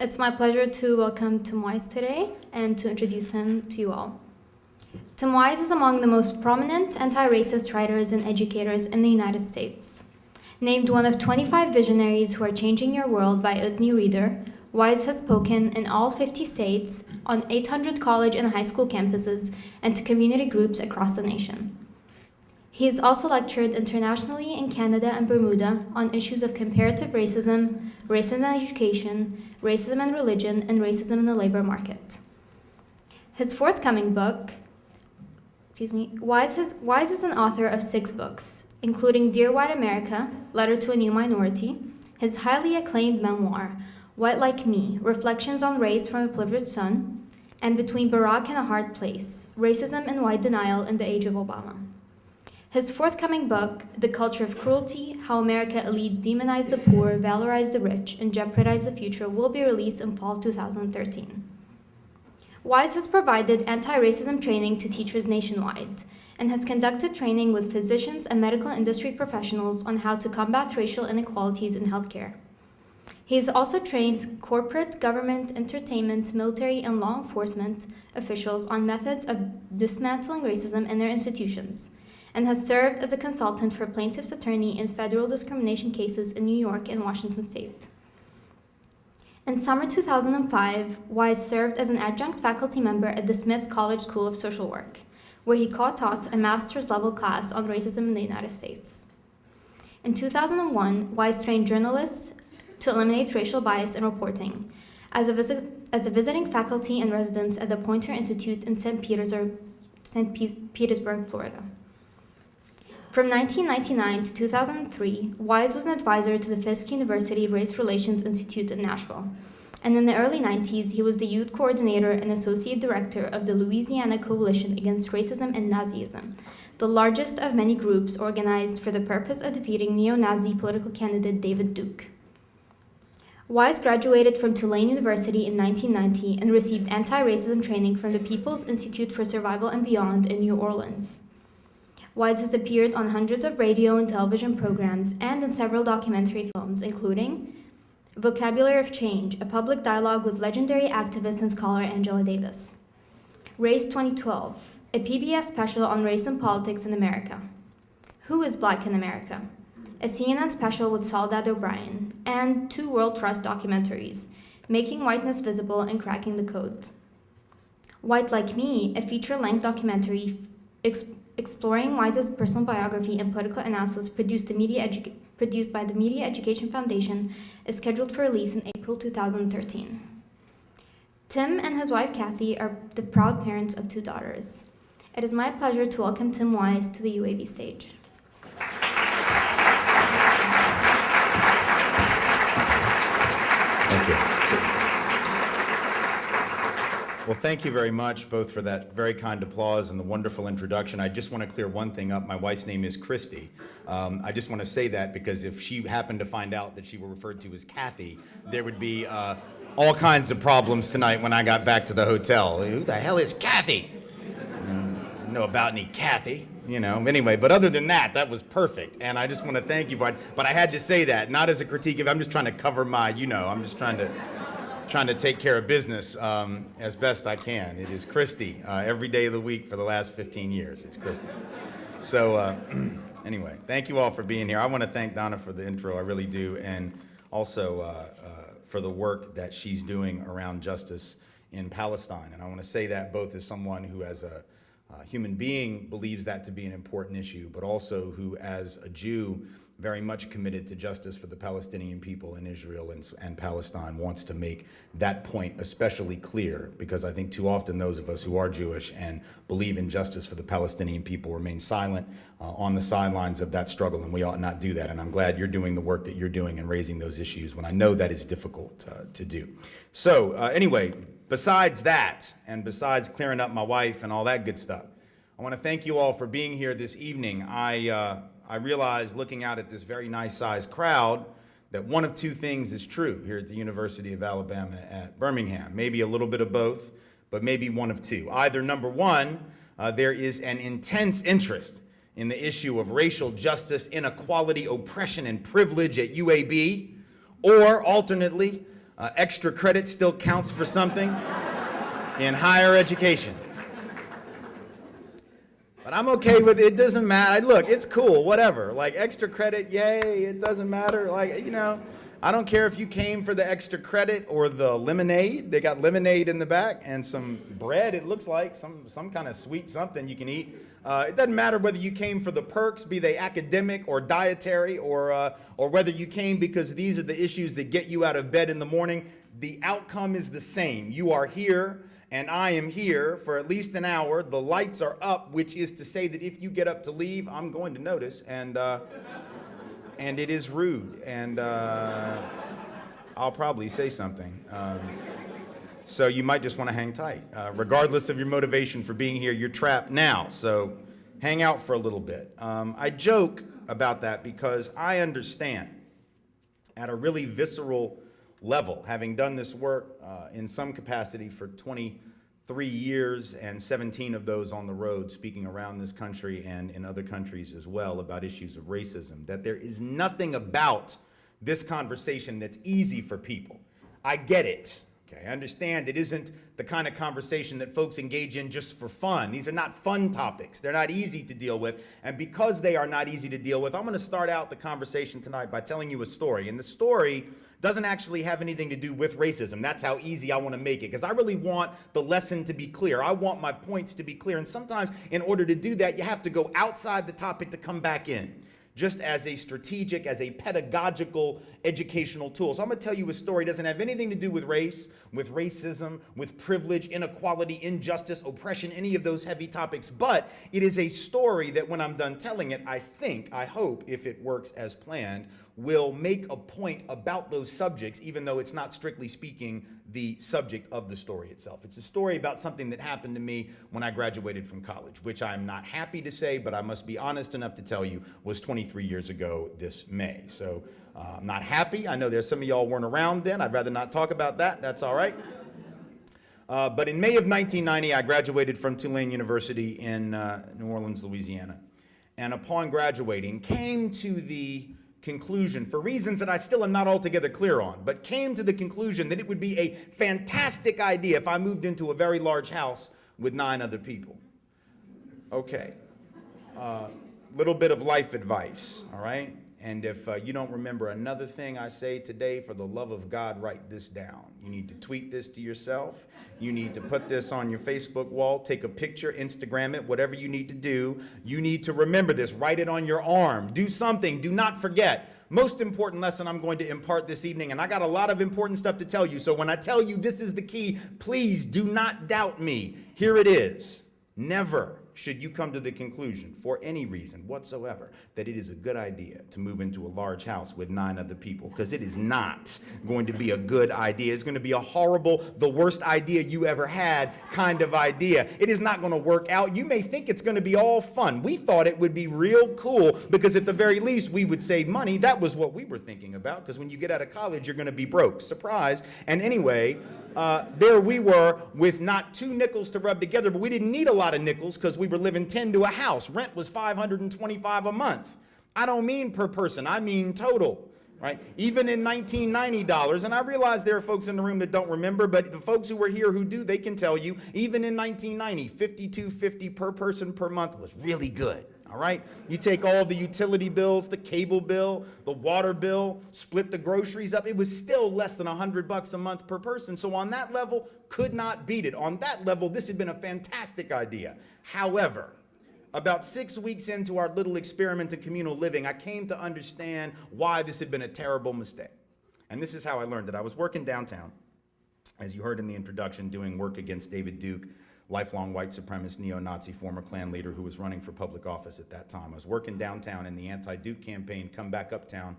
It's my pleasure to welcome Tim Wise today and to introduce him to you all. Tim Wise is among the most prominent anti-racist writers and educators in the United States. Named one of 25 visionaries who are changing your world by Udny Reader, Wise has spoken in all 50 states, on 800 college and high school campuses, and to community groups across the nation. He has also lectured internationally in Canada and Bermuda on issues of comparative racism, racism in education, racism and religion, and racism in the labor market. His forthcoming book, Wise is an author of 6 books, including Dear White America, Letter to a New Minority, his highly acclaimed memoir, White Like Me, Reflections on Race from a Privileged Son, and Between Barack and a Hard Place, Racism and White Denial in the Age of Obama. His forthcoming book, The Culture of Cruelty, How America Elite Demonized the Poor, Valorized the Rich, and Jeopardized the Future, will be released in fall 2013. Wise has provided anti-racism training to teachers nationwide and has conducted training with physicians and medical industry professionals on how to combat racial inequalities in healthcare. He has also trained corporate, government, entertainment, military, and law enforcement officials on methods of dismantling racism in their institutions, and has served as a consultant for plaintiff's attorney in federal discrimination cases in New York and Washington state. In summer 2005, Wise served as an adjunct faculty member at the Smith College School of Social Work, where he co-taught a master's level class on racism in the United States. In 2001, Wise trained journalists to eliminate racial bias in reporting as a visiting faculty and residence at the Poynter Institute in St. Petersburg, Florida. From 1999 to 2003, Wise was an advisor to the Fisk University Race Relations Institute in Nashville, and in the early 90s, he was the youth coordinator and associate director of the Louisiana Coalition Against Racism and Nazism, the largest of many groups organized for the purpose of defeating neo-Nazi political candidate David Duke. Wise graduated from Tulane University in 1990 and received anti-racism training from the People's Institute for Survival and Beyond in New Orleans. Wise has appeared on hundreds of radio and television programs and in several documentary films, including Vocabulary of Change, a public dialogue with legendary activist and scholar Angela Davis; Race 2012, a PBS special on race and politics in America; Who is Black in America?, a CNN special with Sauldat O'Brien; and 2 World Trust documentaries, Making Whiteness Visible and Cracking the Code. White Like Me, a feature-length documentary exploring Wise's personal biography and political analysis produced by the Media Education Foundation, is scheduled for release in April 2013. Tim and his wife Kathy are the proud parents of 2 daughters. It is my pleasure to welcome Tim Wise to the UAB stage. Thank you. Well, thank you very much, both for that very kind applause and the wonderful introduction. I just want to clear one thing up. My wife's name is Christy. I just want to say that because if she happened to find out that she were referred to as Kathy, there would be all kinds of problems tonight when I got back to the hotel. Who the hell is Kathy? Know about any Kathy, you know. Anyway, but other than that, that was perfect. And I just want to thank you for it. But I had to say that, not as a critique of, I'm just trying to cover my, I'm just trying to take care of business as best I can. It is Christy every day of the week for the last 15 years. It's Christy. So anyway, thank you all for being here. I want to thank Donna for the intro. I really do. And also for the work that she's doing around justice in Palestine. And I want to say that both as someone who as a human being believes that to be an important issue, but also who as a Jew very much committed to justice for the Palestinian people in Israel and Palestine wants to make that point especially clear, because I think too often those of us who are Jewish and believe in justice for the Palestinian people remain silent on the sidelines of that struggle, and we ought not do that. And I'm glad you're doing the work that you're doing and raising those issues when I know that is difficult to do. So anyway, besides that, and besides clearing up my wife and all that good stuff, I want to thank you all for being here this evening. I realized looking out at this very nice sized crowd that one of 2 things is true here at the University of Alabama at Birmingham. Maybe a little bit of both, but maybe one of 2. Either number 1, there is an intense interest in the issue of racial justice, inequality, oppression, and privilege at UAB, or alternately, Extra credit still counts for something in higher education. But I'm okay with it. It doesn't matter. Look, it's cool, whatever. Like, extra credit, yay, it doesn't matter. Like, I don't care if you came for the extra credit or the lemonade. They got lemonade in the back and some bread, it looks like, some kind of sweet something you can eat. It doesn't matter whether you came for the perks, be they academic or dietary, or whether you came because these are the issues that get you out of bed in the morning. The outcome is the same. You are here, and I am here for at least an hour. The lights are up, which is to say that if you get up to leave, I'm going to notice, and it is rude, and I'll probably say something. So you might just want to hang tight. Regardless of your motivation for being here, you're trapped now, so hang out for a little bit. I joke about that because I understand at a really visceral level, having done this work in some capacity for 23 years and 17 of those on the road, speaking around this country and in other countries as well about issues of racism, that there is nothing about this conversation that's easy for people. I get it. Okay, I understand it isn't the kind of conversation that folks engage in just for fun. These are not fun topics. They're not easy to deal with. And because they are not easy to deal with, I'm going to start out the conversation tonight by telling you a story. And the story doesn't actually have anything to do with racism. That's how easy I want to make it, because I really want the lesson to be clear. I want my points to be clear. And sometimes in order to do that, you have to go outside the topic to come back in, just as a strategic, as a pedagogical, educational tool. So I'm going to tell you a story. It doesn't have anything to do with race, with racism, with privilege, inequality, injustice, oppression, any of those heavy topics. But it is a story that when I'm done telling it, I hope, if it works as planned, will make a point about those subjects, even though it's not strictly speaking the subject of the story itself. It's a story about something that happened to me when I graduated from college, which I'm not happy to say, but I must be honest enough to tell you was 23 years ago this May. So I'm not happy. I know there's some of y'all weren't around then. I'd rather not talk about that. That's all right. But in May of 1990, I graduated from Tulane University in New Orleans, Louisiana. And upon graduating, came to the conclusion, for reasons that I still am not altogether clear on, but came to the conclusion that it would be a fantastic idea if I moved into a very large house with 9 other people. Okay. Little bit of life advice, all right? And if you don't remember another thing I say today, for the love of God, write this down. You need to tweet this to yourself. You need to put this on your Facebook wall, take a picture, Instagram it, whatever you need to do. You need to remember this. Write it on your arm. Do something. Do not forget. Most important lesson I'm going to impart this evening, and I got a lot of important stuff to tell you. So when I tell you this is the key, please do not doubt me. Here it is. Never should you come to the conclusion, for any reason whatsoever, that it is a good idea to move into a large house with 9 other people, because it is not going to be a good idea. It's going to be a horrible, the worst idea you ever had kind of idea. It is not going to work out. You may think it's going to be all fun. We thought it would be real cool because at the very least we would save money. That was what we were thinking about, because when you get out of college, you're going to be broke. Surprise. And anyway, there we were with not 2 nickels to rub together, but we didn't need a lot of nickels because we were living 10 to a house. Rent was $525 a month. I don't mean per person, I mean total, right? Even in $1990, and I realize there are folks in the room that don't remember, but the folks who were here who do, they can tell you, even in 1990, $52.50 per person per month was really good. All right, you take all the utility bills, the cable bill, the water bill, split the groceries up. It was still less than $100 a month per person. So on that level, could not beat it. On that level, this had been a fantastic idea. However, about 6 weeks into our little experiment in communal living, I came to understand why this had been a terrible mistake. And this is how I learned it. I was working downtown, as you heard in the introduction, doing work against David Duke, lifelong white supremacist, neo-Nazi, former Klan leader who was running for public office at that time. I was working downtown in the anti-Duke campaign, come back uptown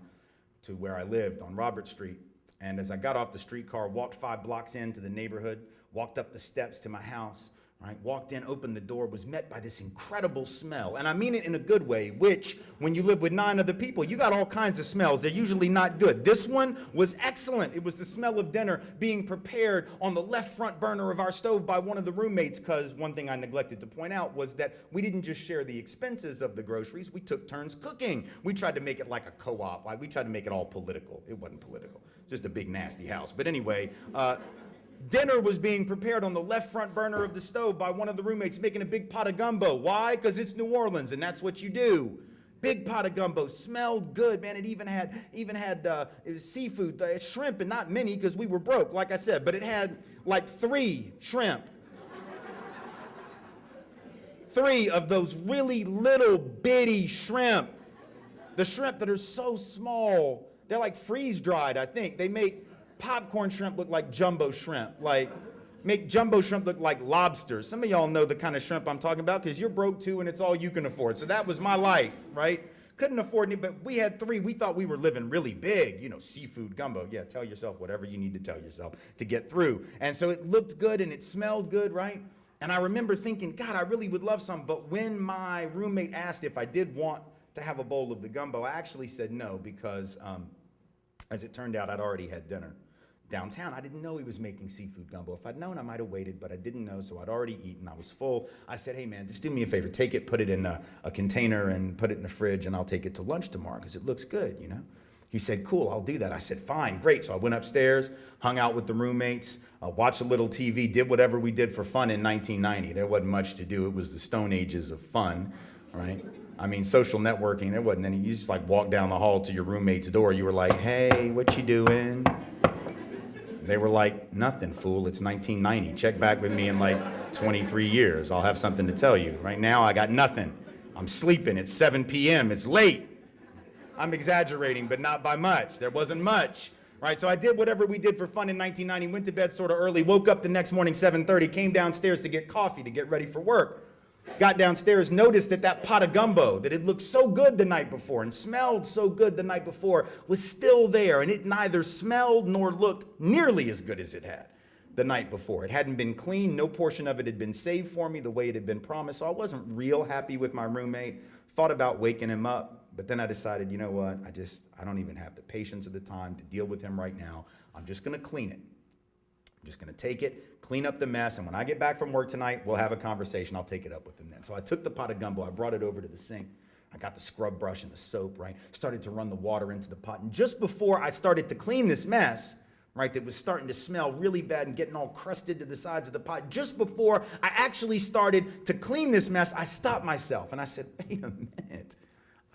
to where I lived on Robert Street. And as I got off the streetcar, walked 5 blocks into the neighborhood, walked up the steps to my house, right? Walked in, opened the door, was met by this incredible smell. And I mean it in a good way, which when you live with 9 other people, you got all kinds of smells. They're usually not good. This one was excellent. It was the smell of dinner being prepared on the left front burner of our stove by one of the roommates, because one thing I neglected to point out was that we didn't just share the expenses of the groceries, we took turns cooking. We tried to make it like a co-op, like we tried to make it all political. It wasn't political, just a big nasty house. But anyway, dinner was being prepared on the left front burner of the stove by one of the roommates, making a big pot of gumbo. Why? Because it's New Orleans, and that's what you do. Big pot of gumbo, smelled good, man. It even had it was seafood, shrimp, and not many because we were broke, like I said. But it had like 3 shrimp, 3 of those really little bitty shrimp. The shrimp that are so small, they're like freeze dried. I think they make popcorn shrimp look like jumbo shrimp, like make jumbo shrimp look like lobsters. Some of y'all know the kind of shrimp I'm talking about because you're broke too and it's all you can afford. So that was my life, right? Couldn't afford any, but we had 3. We thought we were living really big, seafood gumbo. Yeah, tell yourself whatever you need to tell yourself to get through. And so it looked good and it smelled good, right? And I remember thinking, God, I really would love some. But when my roommate asked if I did want to have a bowl of the gumbo, I actually said no because as it turned out, I'd already had dinner downtown. I didn't know he was making seafood gumbo. If I'd known, I might have waited, but I didn't know, so I'd already eaten. I was full. I said, hey, man, just do me a favor. Take it, put it in a container, and put it in the fridge, and I'll take it to lunch tomorrow because it looks good, He said, cool, I'll do that. I said, fine, great. So I went upstairs, hung out with the roommates, watched a little TV, did whatever we did for fun in 1990. There wasn't much to do. It was the Stone Ages of fun, right? I mean, social networking, there wasn't any. You just like walk down the hall to your roommate's door. You were like, hey, what you doing? They were like, nothing, fool. It's 1990. Check back with me in like 23 years. I'll have something to tell you. Right now, I got nothing. I'm sleeping. It's 7 p.m. It's late. I'm exaggerating, but not by much. There wasn't much, right? So I did whatever we did for fun in 1990, went to bed sort of early, woke up the next morning, 7:30, came downstairs to get coffee to get ready for work. Got downstairs, noticed that pot of gumbo that had looked so good the night before and smelled so good the night before was still there, and it neither smelled nor looked nearly as good as it had the night before. It hadn't been cleaned. No portion of it had been saved for me the way it had been promised. So I wasn't real happy with my roommate. Thought about waking him up, but then I decided, you know what? I don't even have the patience or the time to deal with him right now. I'm just going to clean it. I'm just going to take it, clean up the mess, and when I get back from work tonight, we'll have a conversation. I'll take it up with him then. So I took the pot of gumbo. I brought it over to the sink. I got the scrub brush and the soap, right? Started to run the water into the pot. And just before I started to clean this mess, right, that was starting to smell really bad and getting all crusted to the sides of the pot, just before I actually started to clean this mess, I stopped myself and I said, wait a minute.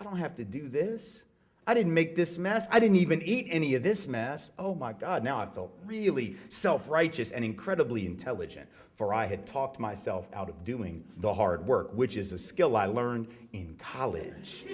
I don't have to do this. I didn't make this mess. I didn't even eat any of this mess. Oh my God, now I felt really self-righteous and incredibly intelligent, for I had talked myself out of doing the hard work, which is a skill I learned in college.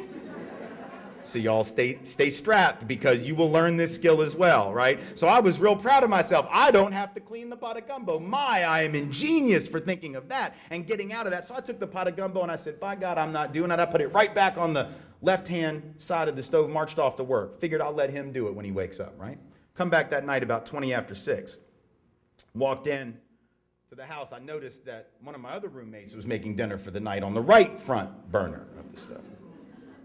So y'all stay strapped because you will learn this skill as well, right? So I was real proud of myself. I don't have to clean the pot of gumbo. I am ingenious for thinking of that and getting out of that. So I took the pot of gumbo and I said, by God, I'm not doing that. I put it right back on the left-hand side of the stove, marched off to work. Figured I'll let him do it when he wakes up, right? Come back that night about 20 after 6. Walked in to the house. I noticed that one of my other roommates was making dinner for the night on the right front burner of the stove.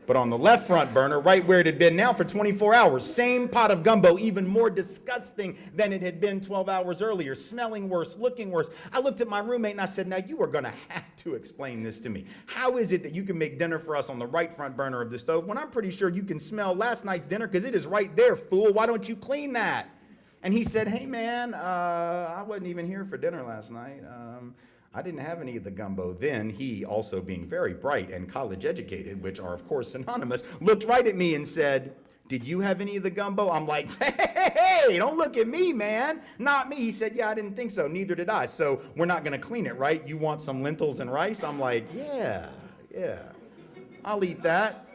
But on the left front burner, right where it had been now for 24 hours, same pot of gumbo, even more disgusting than it had been 12 hours earlier, smelling worse, looking worse. I looked at my roommate and I said, now you are going to have to explain this to me. How is it that you can make dinner for us on the right front burner of the stove when I'm pretty sure you can smell last night's dinner because it is right there, fool. Why don't you clean that? And he said, hey, man, I wasn't even here for dinner last night. I didn't have any of the gumbo. Then he, also being very bright and college educated, which are of course synonymous, looked right at me and said, did you have any of the gumbo? I'm like, hey, don't look at me, man. Not me. He said, yeah, I didn't think so. Neither did I. So we're not going to clean it, right? You want some lentils and rice? I'm like, yeah, I'll eat that.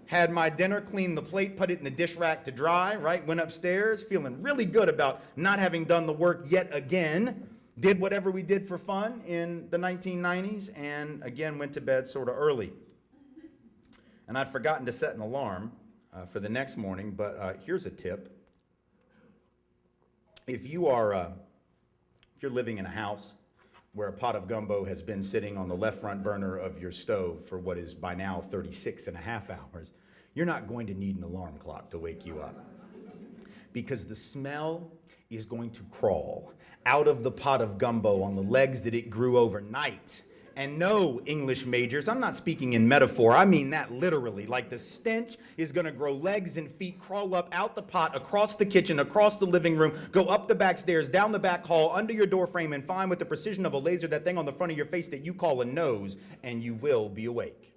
Had my dinner, cleaned the plate, put it in the dish rack to dry, right? Went upstairs, feeling really good about not having done the work yet again. Did whatever we did for fun in the 1990s, and again went to bed sort of early. And I'd forgotten to set an alarm for the next morning, but here's a tip. If you're living in a house where a pot of gumbo has been sitting on the left front burner of your stove for what is by now 36 and a half hours, you're not going to need an alarm clock to wake you up. Because the smell is going to crawl out of the pot of gumbo on the legs that it grew overnight. And no, English majors, I'm not speaking in metaphor, I mean that literally. Like the stench is gonna grow legs and feet, crawl up out the pot, across the kitchen, across the living room, go up the back stairs, down the back hall, under your door frame, and find with the precision of a laser that thing on the front of your face that you call a nose, and you will be awake.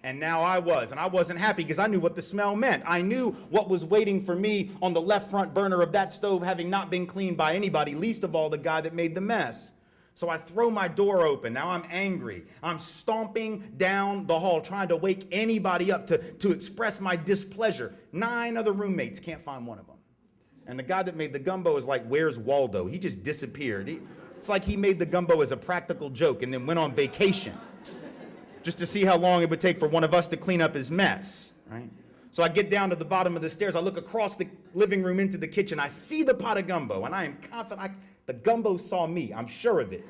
And now I wasn't happy because I knew what the smell meant. I knew what was waiting for me on the left front burner of that stove having not been cleaned by anybody, least of all the guy that made the mess. So I throw my door open. Now I'm angry. I'm stomping down the hall trying to wake anybody up to express my displeasure. 9 other roommates, can't find one of them. And the guy that made the gumbo is like, where's Waldo? He just disappeared. It's like he made the gumbo as a practical joke and then went on vacation just to see how long it would take for one of us to clean up his mess, right? So I get down to the bottom of the stairs. I look across the living room into the kitchen. I see the pot of gumbo, and I am confident the gumbo saw me. I'm sure of it.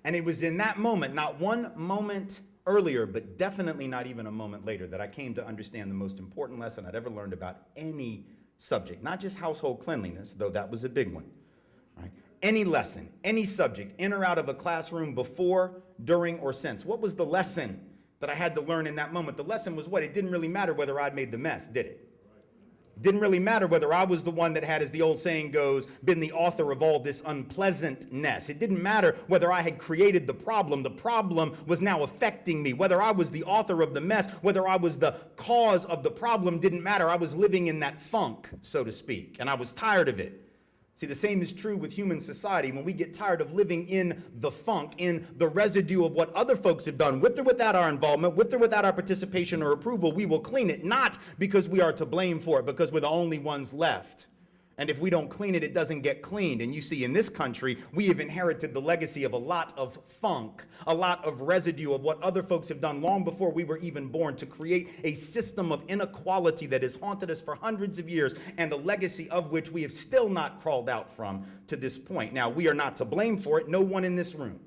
And it was in that moment, not one moment earlier, but definitely not even a moment later, that I came to understand the most important lesson I'd ever learned about any subject, not just household cleanliness, though that was a big one, right? Any lesson, any subject, in or out of a classroom before, during, or since. What was the lesson that I had to learn in that moment? The lesson was what? It didn't really matter whether I'd made the mess, did it? Didn't really matter whether I was the one that had, as the old saying goes, been the author of all this unpleasantness. It didn't matter whether I had created the problem. The problem was now affecting me. Whether I was the author of the mess, whether I was the cause of the problem, didn't matter. I was living in that funk, so to speak, and I was tired of it. See, the same is true with human society. When we get tired of living in the funk, in the residue of what other folks have done, with or without our involvement, with or without our participation or approval, we will clean it, not because we are to blame for it, because we're the only ones left. And if we don't clean it, it doesn't get cleaned. And you see, in this country, we have inherited the legacy of a lot of funk, a lot of residue of what other folks have done long before we were even born to create a system of inequality that has haunted us for hundreds of years, and the legacy of which we have still not crawled out from to this point. Now, we are not to blame for it. No one in this room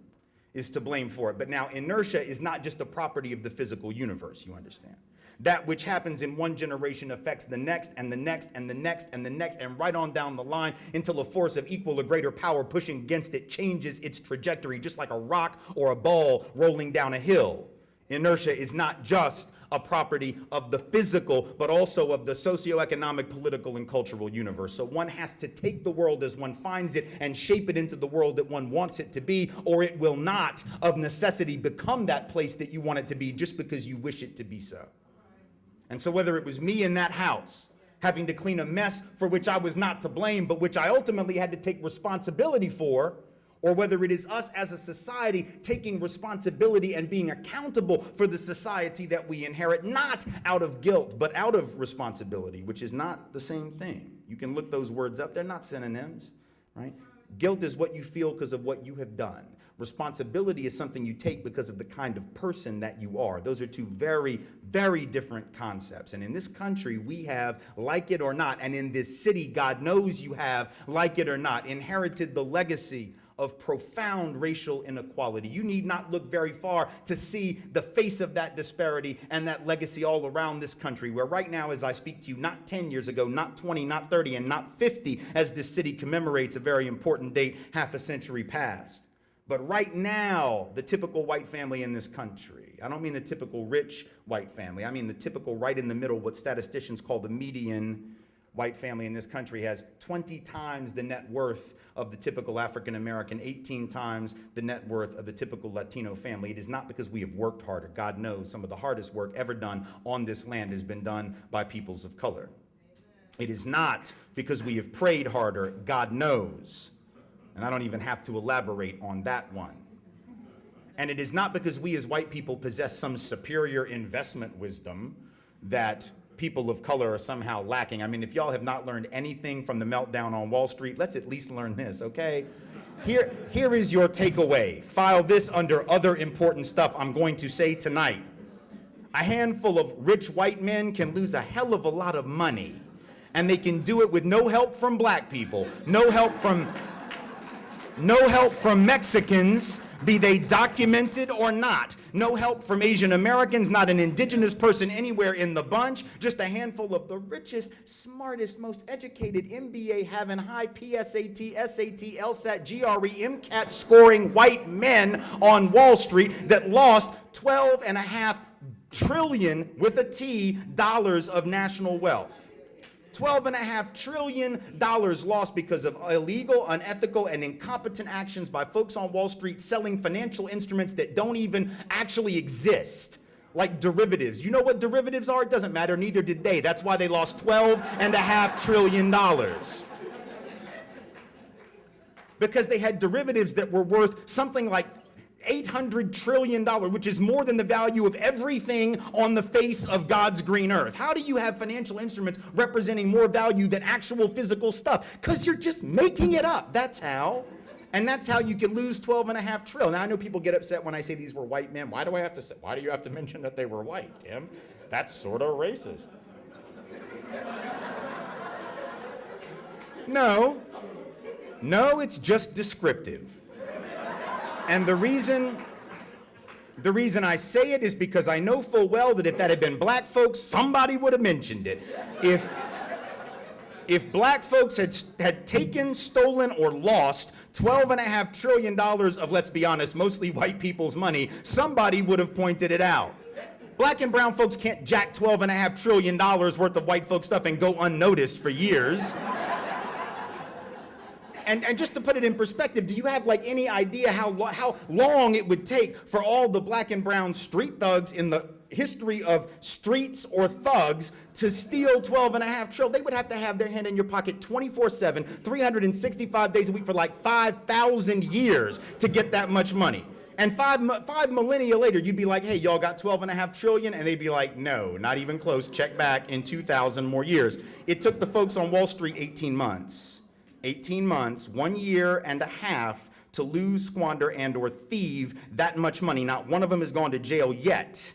is to blame for it. But now, inertia is not just a property of the physical universe, you understand. That which happens in one generation affects the next and the next and the next and the next and right on down the line until a force of equal or greater power pushing against it changes its trajectory, just like a rock or a ball rolling down a hill. Inertia is not just a property of the physical, but also of the socioeconomic, political, and cultural universe. So one has to take the world as one finds it and shape it into the world that one wants it to be, or it will not, of necessity, become that place that you want it to be just because you wish it to be so. And so whether it was me in that house having to clean a mess for which I was not to blame, but which I ultimately had to take responsibility for, or whether it is us as a society taking responsibility and being accountable for the society that we inherit, not out of guilt, but out of responsibility, which is not the same thing. You can look those words up. They're not synonyms, right? Guilt is what you feel because of what you have done. Responsibility is something you take because of the kind of person that you are. Those are two very, very different concepts. And in this country, we have, like it or not, and in this city, God knows you have, like it or not, inherited the legacy of profound racial inequality. You need not look very far to see the face of that disparity and that legacy all around this country, where right now, as I speak to you, not 10 years ago, not 20, not 30, and not 50, as this city commemorates a very important date, half a century past. But right now, the typical white family in this country, I don't mean the typical rich white family, I mean the typical right in the middle, what statisticians call the median white family in this country, has 20 times the net worth of the typical African American, 18 times the net worth of the typical Latino family. It is not because we have worked harder. God knows some of the hardest work ever done on this land has been done by peoples of color. It is not because we have prayed harder. God knows. And I don't even have to elaborate on that one. And it is not because we as white people possess some superior investment wisdom that people of color are somehow lacking. I mean, if y'all have not learned anything from the meltdown on Wall Street, let's at least learn this, okay? Here is your takeaway. File this under other important stuff I'm going to say tonight. A handful of rich white men can lose a hell of a lot of money, and they can do it with no help from black people, no help from No help from Mexicans, be they documented or not. No help from Asian Americans, not an indigenous person anywhere in the bunch. Just a handful of the richest, smartest, most educated, MBA having high PSAT, SAT, LSAT, GRE, MCAT scoring white men on Wall Street that lost 12.5 trillion with a T dollars of national wealth. $12.5 trillion lost because of illegal, unethical, and incompetent actions by folks on Wall Street selling financial instruments that don't even actually exist, like derivatives. You know what derivatives are? It doesn't matter, neither did they. That's why they lost $12.5 trillion. Because they had derivatives that were worth something like $800 trillion, which is more than the value of everything on the face of God's green earth. How do you have financial instruments representing more value than actual physical stuff? Because you're just making it up. That's how. And that's how you can lose $12.5 trillion. Now, I know people get upset when I say these were white men. Why do you have to mention that they were white, Tim? That's sort of racist. No, it's just descriptive. And the reason I say it is because I know full well that if that had been black folks, somebody would have mentioned it. If black folks had taken, stolen, or lost $12.5 trillion of, let's be honest, mostly white people's money, somebody would have pointed it out. Black and brown folks can't jack $12.5 trillion worth of white folk stuff and go unnoticed for years. And just to put it in perspective, do you have like any idea how long it would take for all the black and brown street thugs in the history of streets or thugs to steal $12.5 trillion? They would have to have their hand in your pocket 24/7, 365 days a week for like 5,000 years to get that much money. And five millennia later, you'd be like, hey, y'all got $12.5 trillion? And they'd be like, no, not even close. Check back in 2,000 more years. It took the folks on Wall Street 18 months. 18 months, 1 year and a half to lose, squander, and or thieve that much money. Not one of them has gone to jail yet.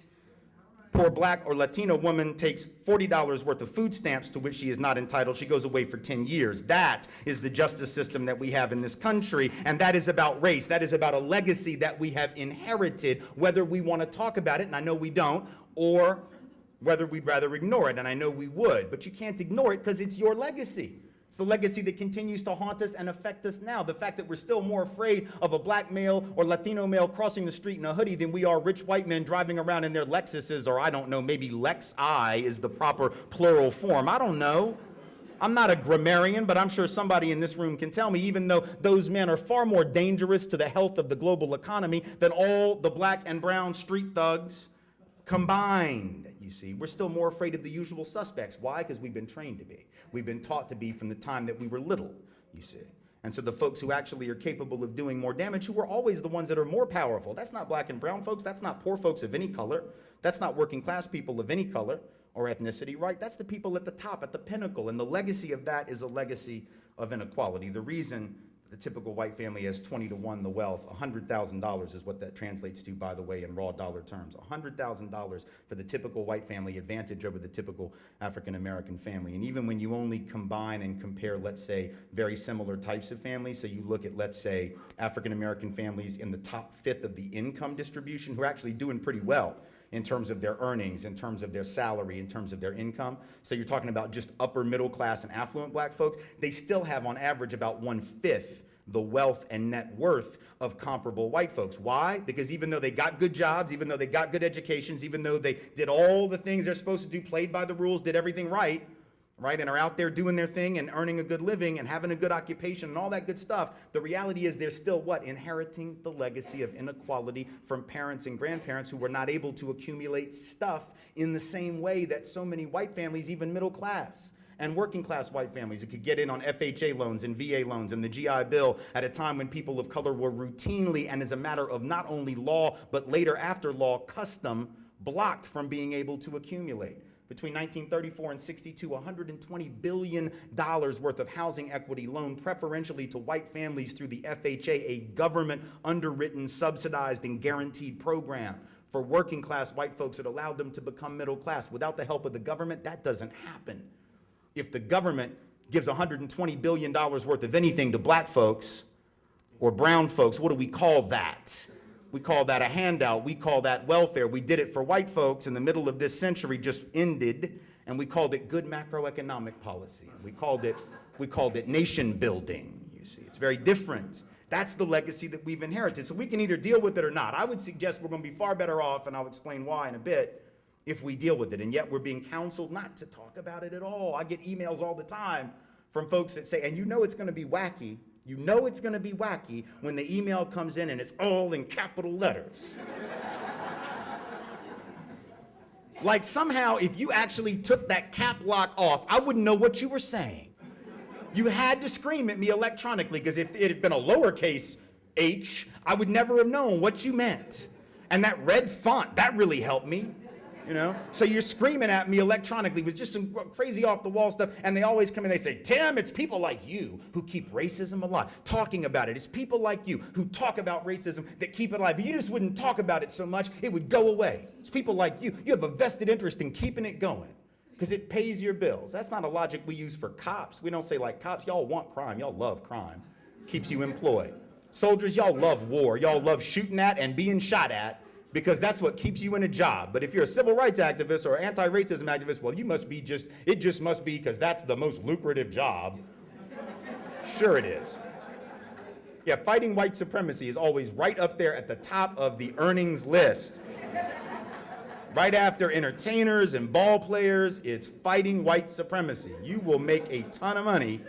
Poor black or Latino woman takes $40 worth of food stamps to which she is not entitled. She goes away for 10 years. That is the justice system that we have in this country, and that is about race. That is about a legacy that we have inherited, whether we want to talk about it, and I know we don't, or whether we'd rather ignore it, and I know we would. But you can't ignore it because it's your legacy. It's the legacy that continues to haunt us and affect us now. The fact that we're still more afraid of a black male or Latino male crossing the street in a hoodie than we are rich white men driving around in their Lexuses, or I don't know, maybe Lex-I is the proper plural form. I don't know. I'm not a grammarian, but I'm sure somebody in this room can tell me, even though those men are far more dangerous to the health of the global economy than all the black and brown street thugs combined. You see, we're still more afraid of the usual suspects. Why? Because we've been trained to be. We've been taught to be from the time that we were little, you see. And so the folks who actually are capable of doing more damage, who are always the ones that are more powerful, that's not black and brown folks, that's not poor folks of any color, that's not working class people of any color or ethnicity, right? That's the people at the top, at the pinnacle, and the legacy of that is a legacy of inequality. The reason the typical white family has 20-to-1 the wealth, $100,000 is what that translates to, by the way, in raw dollar terms. $100,000 for the typical white family, advantage over the typical African-American family. And even when you only combine and compare, let's say, very similar types of families, so you look at, let's say, African-American families in the top fifth of the income distribution who are actually doing pretty well in terms of their earnings, in terms of their salary, in terms of their income. So you're talking about just upper middle class and affluent black folks. They still have on average about 1/5 the wealth and net worth of comparable white folks. Why? Because even though they got good jobs, even though they got good educations, even though they did all the things they're supposed to do, played by the rules, did everything right, and are out there doing their thing and earning a good living and having a good occupation and all that good stuff, the reality is they're still what? Inheriting the legacy of inequality from parents and grandparents who were not able to accumulate stuff in the same way that so many white families, even middle class and working class white families, who could get in on FHA loans and VA loans and the GI Bill at a time when people of color were routinely, and as a matter of not only law, but later after law, custom, blocked from being able to accumulate. Between 1934 and 62, $120 billion worth of housing equity loaned preferentially to white families through the FHA, a government underwritten, subsidized, and guaranteed program for working class white folks that allowed them to become middle class. Without the help of the government, that doesn't happen. If the government gives $120 billion worth of anything to black folks, Or brown folks, what do we call that? We call that a handout. We call that welfare. We did it for white folks in the middle of this century just ended, and we called it good macroeconomic policy. We called it nation building, you see. It's very different. That's the legacy that we've inherited. So we can either deal with it or not. I would suggest we're going to be far better off, and I'll explain why in a bit, if we deal with it. And yet we're being counseled not to talk about it at all. I get emails all the time from folks that say, and you know it's going to be wacky. You know it's going to be wacky when the email comes in and it's all in capital letters. Like somehow if you actually took that cap lock off, I wouldn't know what you were saying. You had to scream at me electronically, because if it had been a lowercase h, I would never have known what you meant. And that red font, that really helped me. You know, so you're screaming at me electronically with just some crazy off the wall stuff, and they always come in and they say, Tim, it's people like you who keep racism alive, talking about it. It's people like you who talk about racism that keep it alive. If you just wouldn't talk about it so much, it would go away. It's people like you. You have a vested interest in keeping it going because it pays your bills. That's not a logic we use for cops. We don't say like cops, y'all want crime, y'all love crime. Keeps you employed. Soldiers, y'all love war. Y'all love shooting at and being shot at, because that's what keeps you in a job. But if you're a civil rights activist or anti-racism activist, well, you must be it just must be because that's the most lucrative job. Sure it is. Yeah, fighting white supremacy is always right up there at the top of the earnings list. Right after entertainers and ball players, it's fighting white supremacy. You will make a ton of money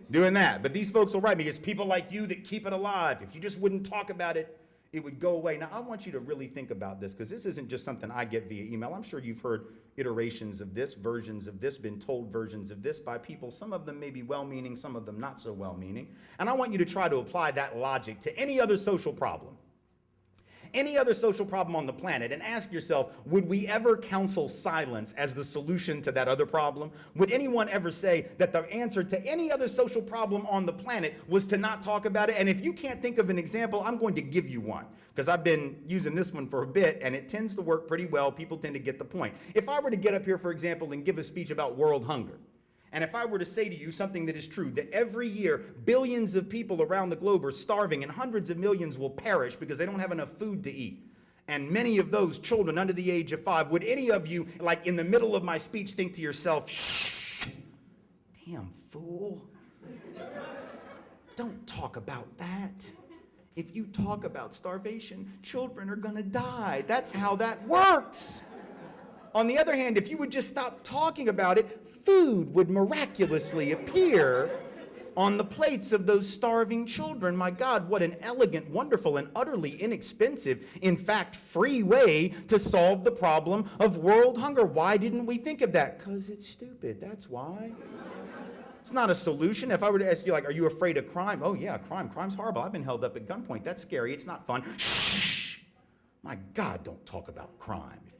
doing that. But these folks will write me, it's people like you that keep it alive. If you just wouldn't talk about it, it would go away. Now, I want you to really think about this, because this isn't just something I get via email. I'm sure you've heard iterations of this, versions of this, been told versions of this by people. Some of them may be well-meaning, some of them not so well-meaning. And I want you to try to apply that logic to any other social problem. Any other social problem on the planet, and ask yourself, would we ever counsel silence as the solution to that other problem? Would anyone ever say that the answer to any other social problem on the planet was to not talk about it? And if you can't think of an example, I'm going to give you one, because I've been using this one for a bit, and it tends to work pretty well. People tend to get the point. If I were to get up here, for example, and give a speech about world hunger, and if I were to say to you something that is true, that every year billions of people around the globe are starving and hundreds of millions will perish because they don't have enough food to eat, and many of those children under the age of 5, would any of you, like in the middle of my speech, think to yourself, shh, damn fool, don't talk about that. If you talk about starvation, children are gonna die. That's how that works. On the other hand, if you would just stop talking about it, food would miraculously appear on the plates of those starving children. My God, what an elegant, wonderful, and utterly inexpensive, in fact, free way to solve the problem of world hunger. Why didn't we think of that? Because it's stupid, that's why. It's not a solution. If I were to ask you, like, are you afraid of crime? Oh yeah, crime's horrible. I've been held up at gunpoint. That's scary, it's not fun. Shh! My God, don't talk about crime. If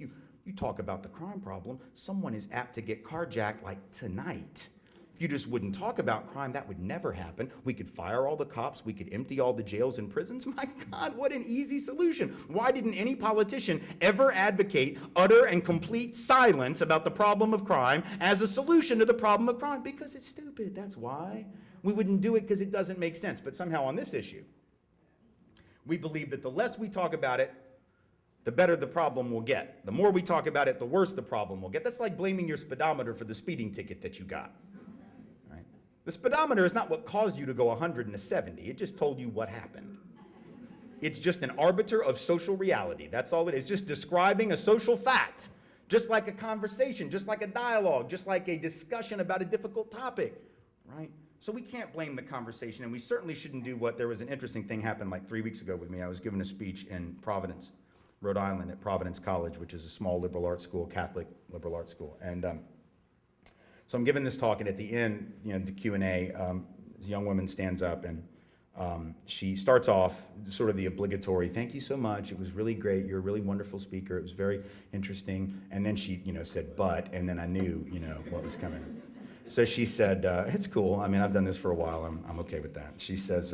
you talk about the crime problem, someone is apt to get carjacked like tonight. If you just wouldn't talk about crime, that would never happen. We could fire all the cops. We could empty all the jails and prisons. My God, what an easy solution. Why didn't any politician ever advocate utter and complete silence about the problem of crime as a solution to the problem of crime? Because it's stupid, that's why. We wouldn't do it because it doesn't make sense. But somehow on this issue, we believe that the less we talk about it, the better the problem will get. The more we talk about it, the worse the problem will get. That's like blaming your speedometer for the speeding ticket that you got. Right? The speedometer is not what caused you to go 170. It just told you what happened. It's just an arbiter of social reality. That's all it is. Just describing a social fact. Just like a conversation, just like a dialogue, just like a discussion about a difficult topic. Right? So we can't blame the conversation, and we certainly shouldn't do what, there was an interesting thing happened like 3 weeks ago with me. I was giving a speech in Providence, Rhode Island, at Providence College, which is a small liberal arts school, Catholic liberal arts school. And so I'm giving this talk, and at the end, the Q&A, this young woman stands up, and she starts off sort of the obligatory, thank you so much, it was really great, you're a really wonderful speaker, it was very interesting. And then she, said, but, and then I knew, what was coming. So she said, it's cool. I mean, I've done this for a while. I'm okay with that. She says,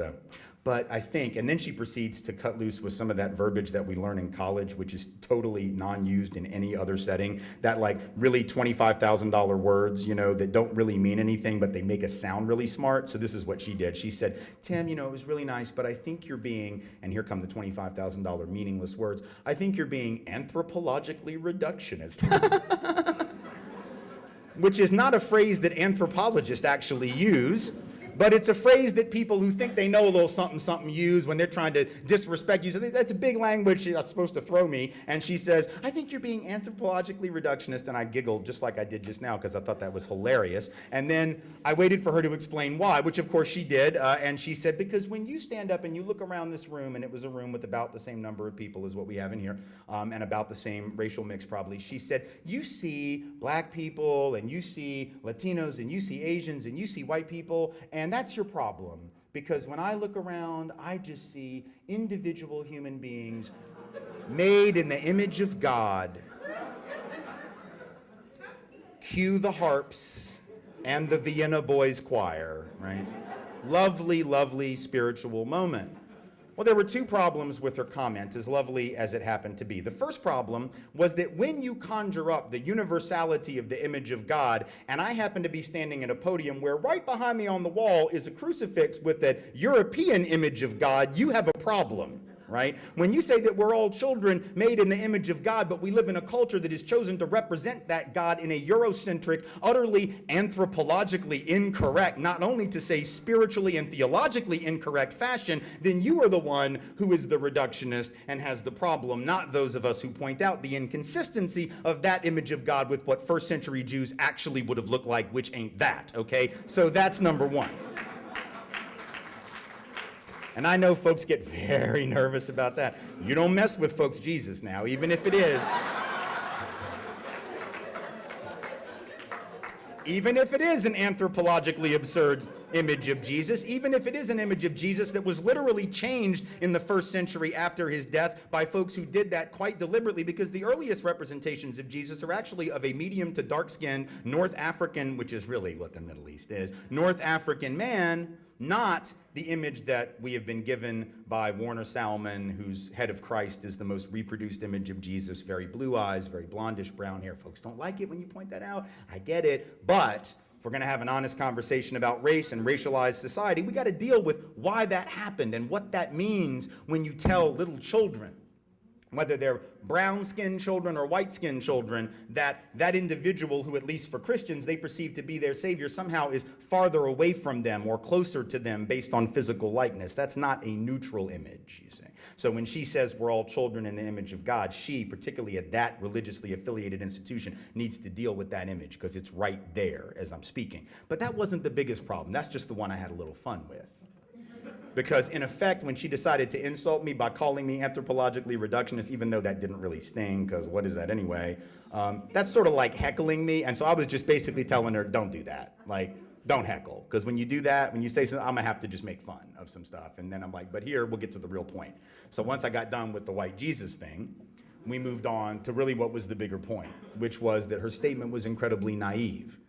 but I think, and then she proceeds to cut loose with some of that verbiage that we learn in college, which is totally non-used in any other setting, that like really $25,000 words, that don't really mean anything, but they make us sound really smart. So this is what she did. She said, Tim, it was really nice, but I think you're being, and here come the $25,000 meaningless words, I think you're being anthropologically reductionist. Which is not a phrase that anthropologists actually use, but it's a phrase that people who think they know a little something use when they're trying to disrespect you. So that's a big language that's supposed to throw me. And she says, I think you're being anthropologically reductionist. And I giggled just like I did just now because I thought that was hilarious. And then I waited for her to explain why, which of course she did. And she said, because when you stand up and you look around this room, and it was a room with about the same number of people as what we have in here, and about the same racial mix probably, she said, you see black people, and you see Latinos, and you see Asians, and you see white people, and that's your problem, because when I look around, I just see individual human beings made in the image of God. Cue the harps and the Vienna Boys Choir, right? Lovely, lovely spiritual moment. Well, there were two problems with her comment, as lovely as it happened to be. The first problem was that when you conjure up the universality of the image of God, and I happen to be standing at a podium where right behind me on the wall is a crucifix with a European image of God, you have a problem. Right? When you say that we're all children made in the image of God, but we live in a culture that is chosen to represent that God in a Eurocentric, utterly anthropologically incorrect, not only to say spiritually and theologically incorrect fashion, then you are the one who is the reductionist and has the problem, not those of us who point out the inconsistency of that image of God with what first century Jews actually would have looked like, which ain't that, okay? So that's number one. And I know folks get very nervous about that. You don't mess with folks' Jesus now, even if it is. Even if it is an anthropologically absurd image of Jesus, even if it is an image of Jesus that was literally changed in the first century after his death by folks who did that quite deliberately, because the earliest representations of Jesus are actually of a medium to dark-skinned North African, which is really what the Middle East is, North African man, not the image that we have been given by Warner Salmon, whose Head of Christ is the most reproduced image of Jesus, very blue eyes, very blondish brown hair. Folks don't like it when you point that out. I get it. But if we're going to have an honest conversation about race and racialized society, we got to deal with why that happened and what that means when you tell little children, whether they're brown-skinned children or white-skinned children, that individual who, at least for Christians, they perceive to be their savior somehow is farther away from them or closer to them based on physical likeness. That's not a neutral image, you see. So when she says we're all children in the image of God, she, particularly at that religiously affiliated institution, needs to deal with that image because it's right there as I'm speaking. But that wasn't the biggest problem. That's just the one I had a little fun with. Because in effect, when she decided to insult me by calling me anthropologically reductionist, even though that didn't really sting, because what is that anyway? That's sort of like heckling me. And so I was just basically telling her, don't do that. Like, don't heckle. Because when you do that, when you say something, I'm going to have to just make fun of some stuff. And then I'm like, but here, we'll get to the real point. So once I got done with the white Jesus thing, we moved on to really what was the bigger point, which was that her statement was incredibly naive.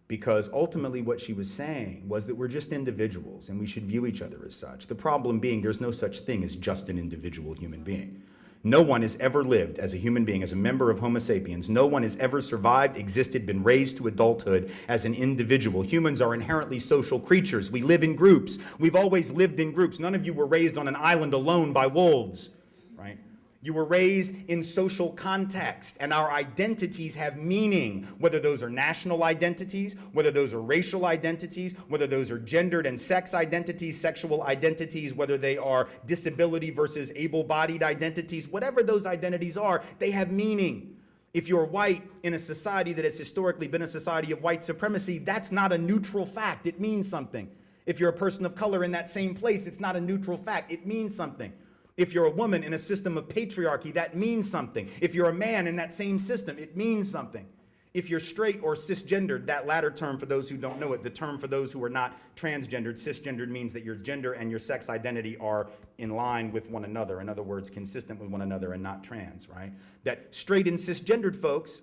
Because ultimately what she was saying was that we're just individuals and we should view each other as such. The problem being there's no such thing as just an individual human being. No one has ever lived as a human being, as a member of Homo sapiens. No one has ever survived, existed, been raised to adulthood as an individual. Humans are inherently social creatures. We live in groups. We've always lived in groups. None of you were raised on an island alone by wolves, right? You were raised in social context, and our identities have meaning, whether those are national identities, whether those are racial identities, whether those are gendered and sex identities, sexual identities, whether they are disability versus able-bodied identities, whatever those identities are, they have meaning. If you're white in a society that has historically been a society of white supremacy, that's not a neutral fact. It means something. If you're a person of color in that same place, it's not a neutral fact. It means something. If you're a woman in a system of patriarchy, that means something. If you're a man in that same system, it means something. If you're straight or cisgendered, that latter term, for those who don't know it, the term for those who are not transgendered, cisgendered means that your gender and your sex identity are in line with one another. In other words, consistent with one another and not trans, right? That straight and cisgendered folks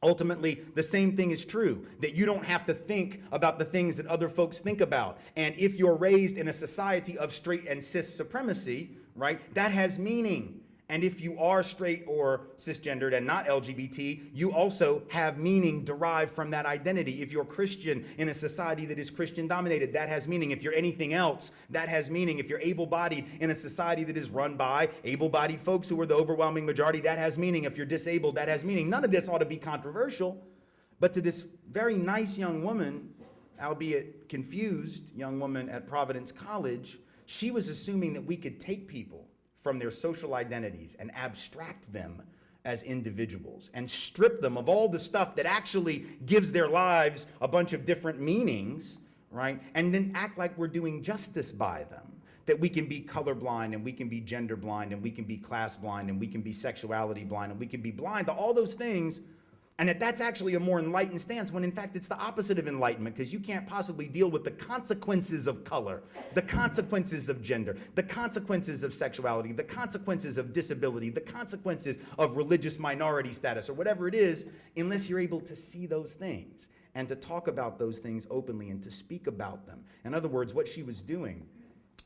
Ultimately, the same thing is true, that you don't have to think about the things that other folks think about. And if you're raised in a society of straight and cis supremacy, right, that has meaning. And if you are straight or cisgendered and not LGBT, you also have meaning derived from that identity. If you're Christian in a society that is Christian dominated, that has meaning. If you're anything else, that has meaning. If you're able-bodied in a society that is run by able-bodied folks who are the overwhelming majority, that has meaning. If you're disabled, that has meaning. None of this ought to be controversial. But to this very nice young woman, albeit confused young woman at Providence College, she was assuming that we could take people from their social identities and abstract them as individuals and strip them of all the stuff that actually gives their lives a bunch of different meanings, right? And then act like we're doing justice by them. That we can be colorblind and we can be gender blind and we can be class blind and we can be sexuality blind and we can be blind to all those things. And that's actually a more enlightened stance when in fact it's the opposite of enlightenment, because you can't possibly deal with the consequences of color, the consequences of gender, the consequences of sexuality, the consequences of disability, the consequences of religious minority status or whatever it is, unless you're able to see those things and to talk about those things openly and to speak about them. In other words, what she was doing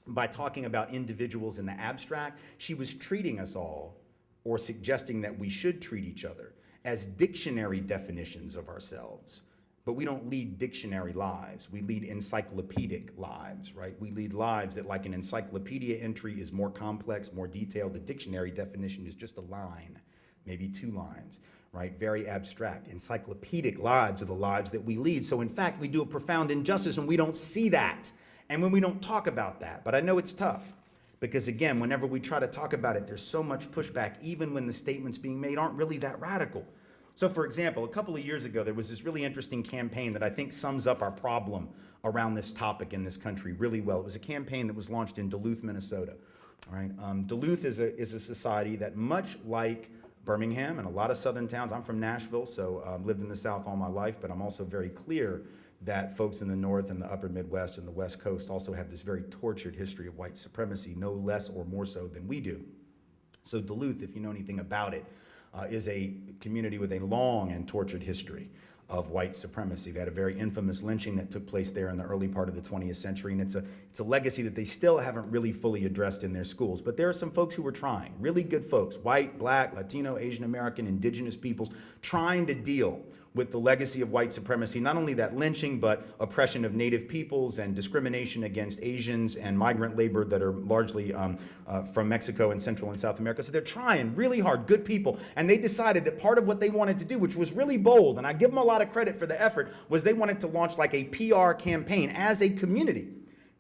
by talking about individuals in the abstract, she was treating us all, or suggesting that we should treat each other, as dictionary definitions of ourselves. But we don't lead dictionary lives. We lead encyclopedic lives, right? We lead lives that, like an encyclopedia entry, is more complex, more detailed. The dictionary definition is just a line, maybe 2 lines, right? Very abstract. Encyclopedic lives are the lives that we lead. So in fact, we do a profound injustice when we don't see that and when we don't talk about that. But I know it's tough. Because again, whenever we try to talk about it, there's so much pushback, even when the statements being made aren't really that radical. So for example, a couple of years ago, there was this really interesting campaign that I think sums up our problem around this topic in this country really well. It was a campaign that was launched in Duluth, Minnesota. All right? Duluth is a society that, much like Birmingham and a lot of southern towns, I'm from Nashville, so lived in the South all my life, but I'm also very clear that folks in the North and the upper Midwest and the West Coast also have this very tortured history of white supremacy, no less or more so than we do. So Duluth, if you know anything about it, is a community with a long and tortured history of white supremacy. They had a very infamous lynching that took place there in the early part of the 20th century, and it's a legacy that they still haven't really fully addressed in their schools. But there are some folks who were trying, really good folks, white, black, Latino, Asian American, indigenous peoples, trying to deal with the legacy of white supremacy, not only that lynching, but oppression of native peoples and discrimination against Asians and migrant labor that are largely from Mexico and Central and South America. So they're trying really hard, good people. And they decided that part of what they wanted to do, which was really bold, and I give them a lot of credit for the effort, was they wanted to launch like a PR campaign as a community,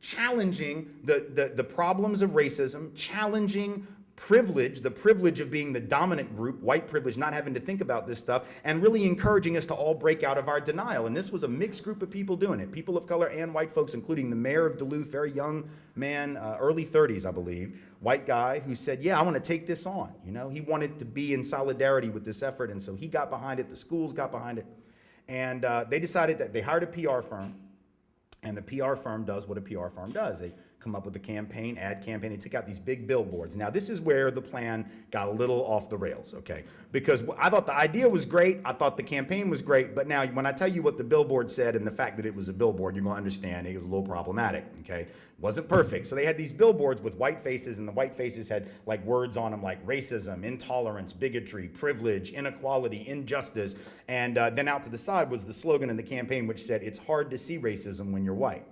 challenging the problems of racism, challenging privilege, the privilege of being the dominant group, white privilege, not having to think about this stuff, and really encouraging us to all break out of our denial. And this was a mixed group of people doing it, people of color and white folks, including the mayor of Duluth, very young man, early 30s, I believe, white guy who said, yeah, I want to take this on. You know, he wanted to be in solidarity with this effort, and so he got behind it, the schools got behind it, and they decided that they hired a PR firm, and the PR firm does what a PR firm does. They come up with a campaign, ad campaign. They took out these big billboards. Now, this is where the plan got a little off the rails, okay? Because I thought the idea was great. I thought the campaign was great. But now, when I tell you what the billboard said and the fact that it was a billboard, you're going to understand it was a little problematic, okay? It wasn't perfect. So they had these billboards with white faces, and the white faces had like words on them like racism, intolerance, bigotry, privilege, inequality, injustice. And then out to the side was the slogan in the campaign, which said, it's hard to see racism when you're white.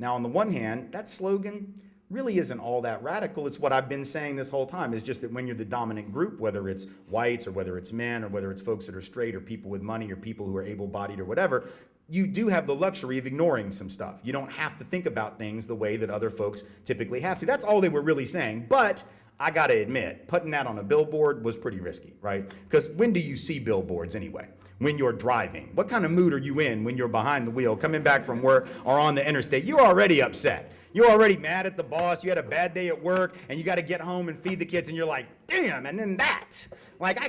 Now, on the one hand, that slogan really isn't all that radical. It's what I've been saying this whole time. It's just that when you're the dominant group, whether it's whites or whether it's men or whether it's folks that are straight or people with money or people who are able-bodied or whatever, you do have the luxury of ignoring some stuff. You don't have to think about things the way that other folks typically have to. That's all they were really saying. But I got to admit, putting that on a billboard was pretty risky, right? Because when do you see billboards anyway? When you're driving. What kind of mood are you in when you're behind the wheel, coming back from work or on the interstate? You're already upset. You're already mad at the boss. You had a bad day at work and you got to get home and feed the kids and you're like, damn, and then that. Like,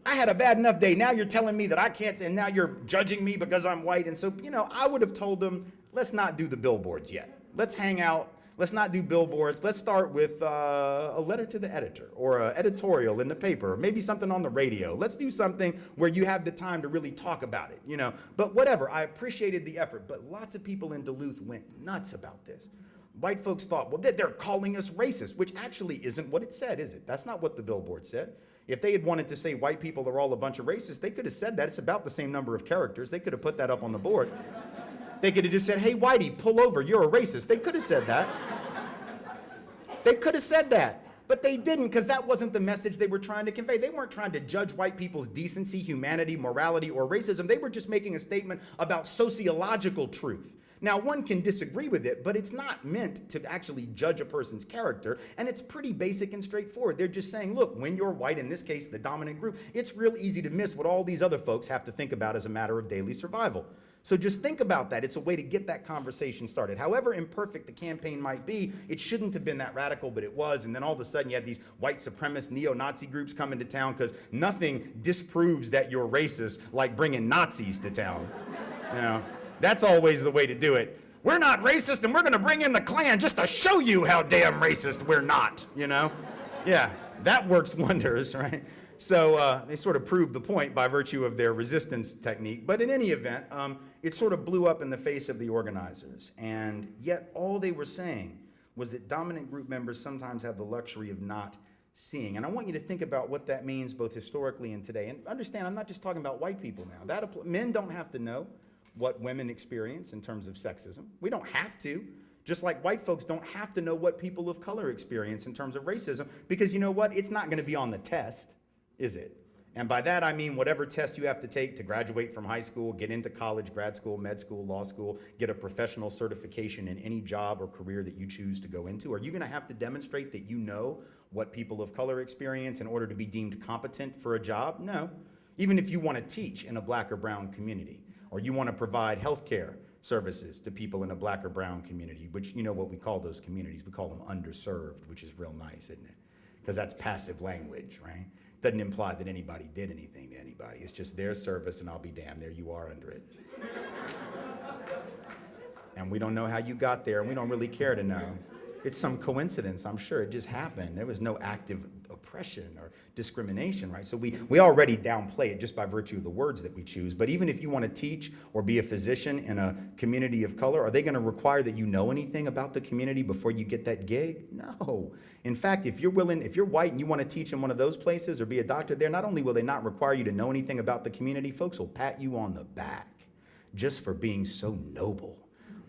I had a bad enough day. Now you're telling me that I can't, and now you're judging me because I'm white. And so, you know, I would have told them, let's not do the billboards yet. Let's hang out. Let's not do billboards. Let's start with a letter to the editor or an editorial in the paper, or maybe something on the radio. Let's do something where you have the time to really talk about it, you know. But whatever, I appreciated the effort, but lots of people in Duluth went nuts about this. White folks thought, well, they're calling us racist, which actually isn't what it said, is it? That's not what the billboard said. If they had wanted to say white people are all a bunch of racists, they could have said that. It's about the same number of characters. They could have put that up on the board. They could have just said, hey, Whitey, pull over, you're a racist. They could have said that. They could have said that, but they didn't, because that wasn't the message they were trying to convey. They weren't trying to judge white people's decency, humanity, morality, or racism. They were just making a statement about sociological truth. Now, one can disagree with it, but it's not meant to actually judge a person's character, and it's pretty basic and straightforward. They're just saying, look, when you're white, in this case, the dominant group, it's real easy to miss what all these other folks have to think about as a matter of daily survival. So just think about that. It's a way to get that conversation started. However imperfect the campaign might be, it shouldn't have been that radical, but it was. And then all of a sudden you had these white supremacist neo-Nazi groups come into town, because nothing disproves that you're racist like bringing Nazis to town. You know, that's always the way to do it. We're not racist, and we're going to bring in the Klan just to show you how damn racist we're not, you know? Yeah, that works wonders, right? So they sort of proved the point by virtue of their resistance technique. But in any event, it sort of blew up in the face of the organizers. And yet all they were saying was that dominant group members sometimes have the luxury of not seeing. And I want you to think about what that means both historically and today. And understand, I'm not just talking about white people now. Men don't have to know what women experience in terms of sexism. We don't have to. Just like white folks don't have to know what people of color experience in terms of racism, because you know what? It's not going to be on the test, is it? And by that I mean whatever test you have to take to graduate from high school, get into college, grad school, med school, law school, get a professional certification in any job or career that you choose to go into. Are you going to have to demonstrate that you know what people of color experience in order to be deemed competent for a job? No. Even if you want to teach in a black or brown community, or you want to provide health care services to people in a black or brown community, which you know what we call those communities. We call them underserved, which is real nice, isn't it? Because that's passive language, right? Doesn't imply that anybody did anything to anybody. It's just their service, and I'll be damned, there you are under it. And we don't know how you got there, and we don't really care to know. It's some coincidence, I'm sure. It just happened. There was no active oppression or discrimination, right? So we already downplay it just by virtue of the words that we choose. But even if you want to teach or be a physician in a community of color, are they going to require that you know anything about the community before you get that gig? No. In fact, if you're white and you want to teach in one of those places or be a doctor there, not only will they not require you to know anything about the community, folks will pat you on the back just for being so noble.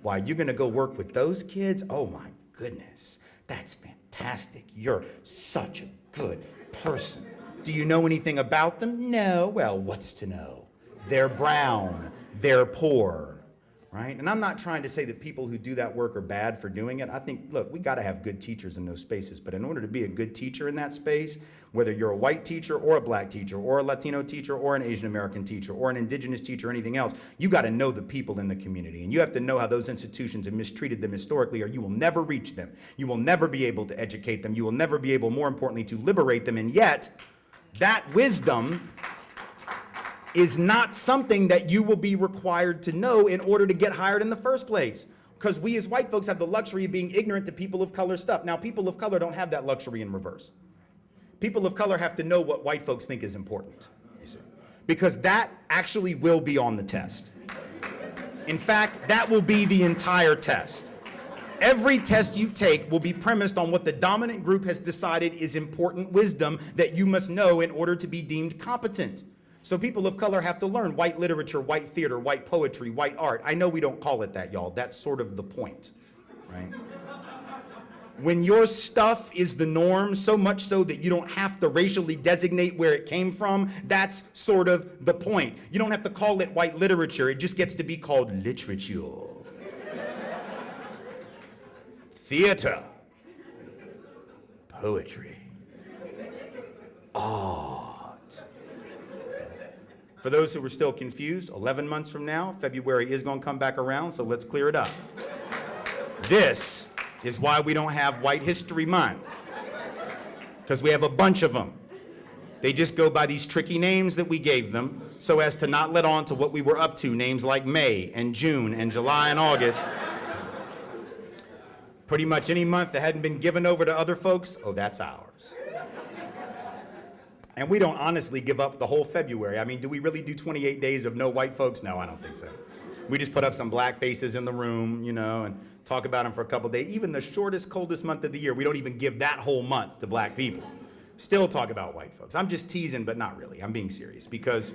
Why, you're going to go work with those kids? Oh my goodness, that's fantastic. You're such a good person. Do you know anything about them? No. Well, what's to know? They're brown, they're poor, right? And I'm not trying to say that people who do that work are bad for doing it. I think, look, we got to have good teachers in those spaces. But in order to be a good teacher in that space, whether you're a white teacher or a black teacher or a Latino teacher or an Asian American teacher or an indigenous teacher or anything else, you got to know the people in the community. And you have to know how those institutions have mistreated them historically, or you will never reach them. You will never be able to educate them. You will never be able, more importantly, to liberate them. And yet, that wisdom is not something that you will be required to know in order to get hired in the first place. Because we as white folks have the luxury of being ignorant to people of color stuff. Now, people of color don't have that luxury in reverse. People of color have to know what white folks think is important, you see, because that actually will be on the test. In fact, that will be the entire test. Every test you take will be premised on what the dominant group has decided is important wisdom that you must know in order to be deemed competent. So people of color have to learn white literature, white theater, white poetry, white art. I know we don't call it that, y'all. That's sort of the point, right? When your stuff is the norm, so much so that you don't have to racially designate where it came from, that's sort of the point. You don't have to call it white literature. It just gets to be called literature, theater, poetry, art. For those who were still confused, 11 months from now, February is going to come back around, so let's clear it up. This is why we don't have White History Month, because we have a bunch of them. They just go by these tricky names that we gave them so as to not let on to what we were up to, names like May and June and July and August. Pretty much any month that hadn't been given over to other folks, oh, that's ours. And we don't honestly give up the whole February. I mean, do we really do 28 days of no white folks? No, I don't think so. We just put up some black faces in the room, and talk about them for a couple days. Even the shortest, coldest month of the year, we don't even give that whole month to black people. Still talk about white folks. I'm just teasing, but not really. I'm being serious because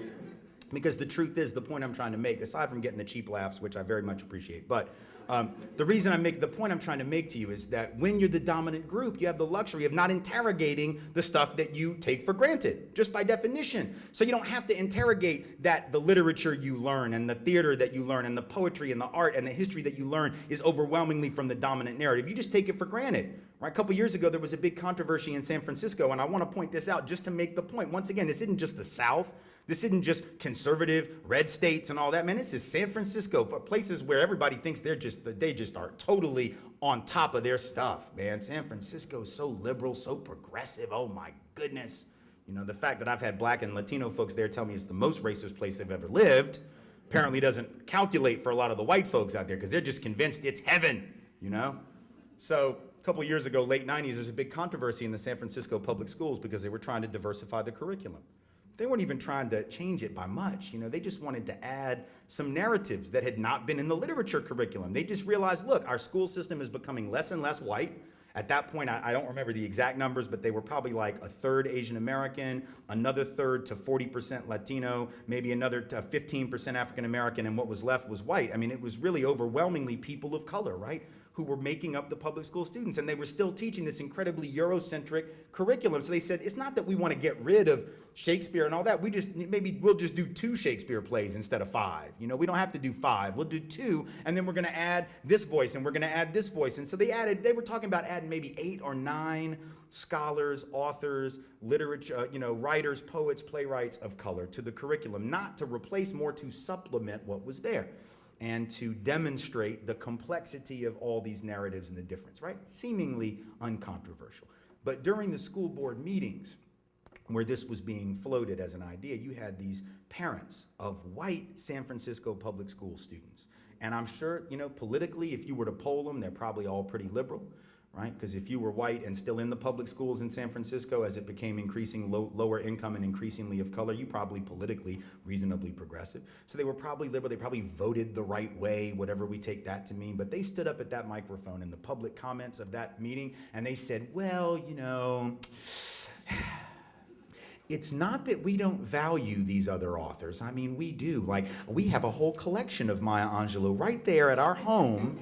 the truth is, the point I'm trying to make, aside from getting the cheap laughs, which I very much appreciate, but the point I'm trying to make to you is that when you're the dominant group, you have the luxury of not interrogating the stuff that you take for granted, just by definition. So you don't have to interrogate that the literature you learn and the theater that you learn and the poetry and the art and the history that you learn is overwhelmingly from the dominant narrative. You just take it for granted. Right? A couple years ago, there was a big controversy in San Francisco, and I want to point this out just to make the point. Once again, this isn't just the South. This isn't just conservative, red states and all that. Man, this is San Francisco, places where everybody thinks they just are totally on top of their stuff, man. San Francisco is so liberal, so progressive. Oh, my goodness. The fact that I've had black and Latino folks there tell me it's the most racist place they've ever lived apparently doesn't calculate for a lot of the white folks out there because they're just convinced it's heaven, So a couple years ago, late 90s, there was a big controversy in the San Francisco public schools because they were trying to diversify the curriculum. They weren't even trying to change it by much. They just wanted to add some narratives that had not been in the literature curriculum. They just realized, look, our school system is becoming less and less white. At that point, I don't remember the exact numbers, but they were probably like a third Asian American, another third to 40% Latino, maybe another to 15% African American, and what was left was white. I mean, it was really overwhelmingly people of color, right, who were making up the public school students, and they were still teaching this incredibly Eurocentric curriculum. So they said, it's not that we want to get rid of Shakespeare and all that. Maybe we'll just do 2 Shakespeare plays instead of 5. We don't have to do 5. We'll do 2, and then we're going to add this voice, and we're going to add this voice. And so they were talking about adding maybe 8 or 9 scholars, authors, literature, writers, poets, playwrights of color to the curriculum, not to replace, more to supplement what was there and to demonstrate the complexity of all these narratives and the difference, right? Seemingly uncontroversial. But during the school board meetings where this was being floated as an idea, you had these parents of white San Francisco public school students. And I'm sure, politically, if you were to poll them, they're probably all pretty liberal, right? Because if you were white and still in the public schools in San Francisco, as it became increasing lower income and increasingly of color, you probably politically reasonably progressive. So they were probably liberal. They probably voted the right way, whatever we take that to mean. But they stood up at that microphone in the public comments of that meeting, and they said, well, it's not that we don't value these other authors. I mean, we do. Like, we have a whole collection of Maya Angelou right there at our home.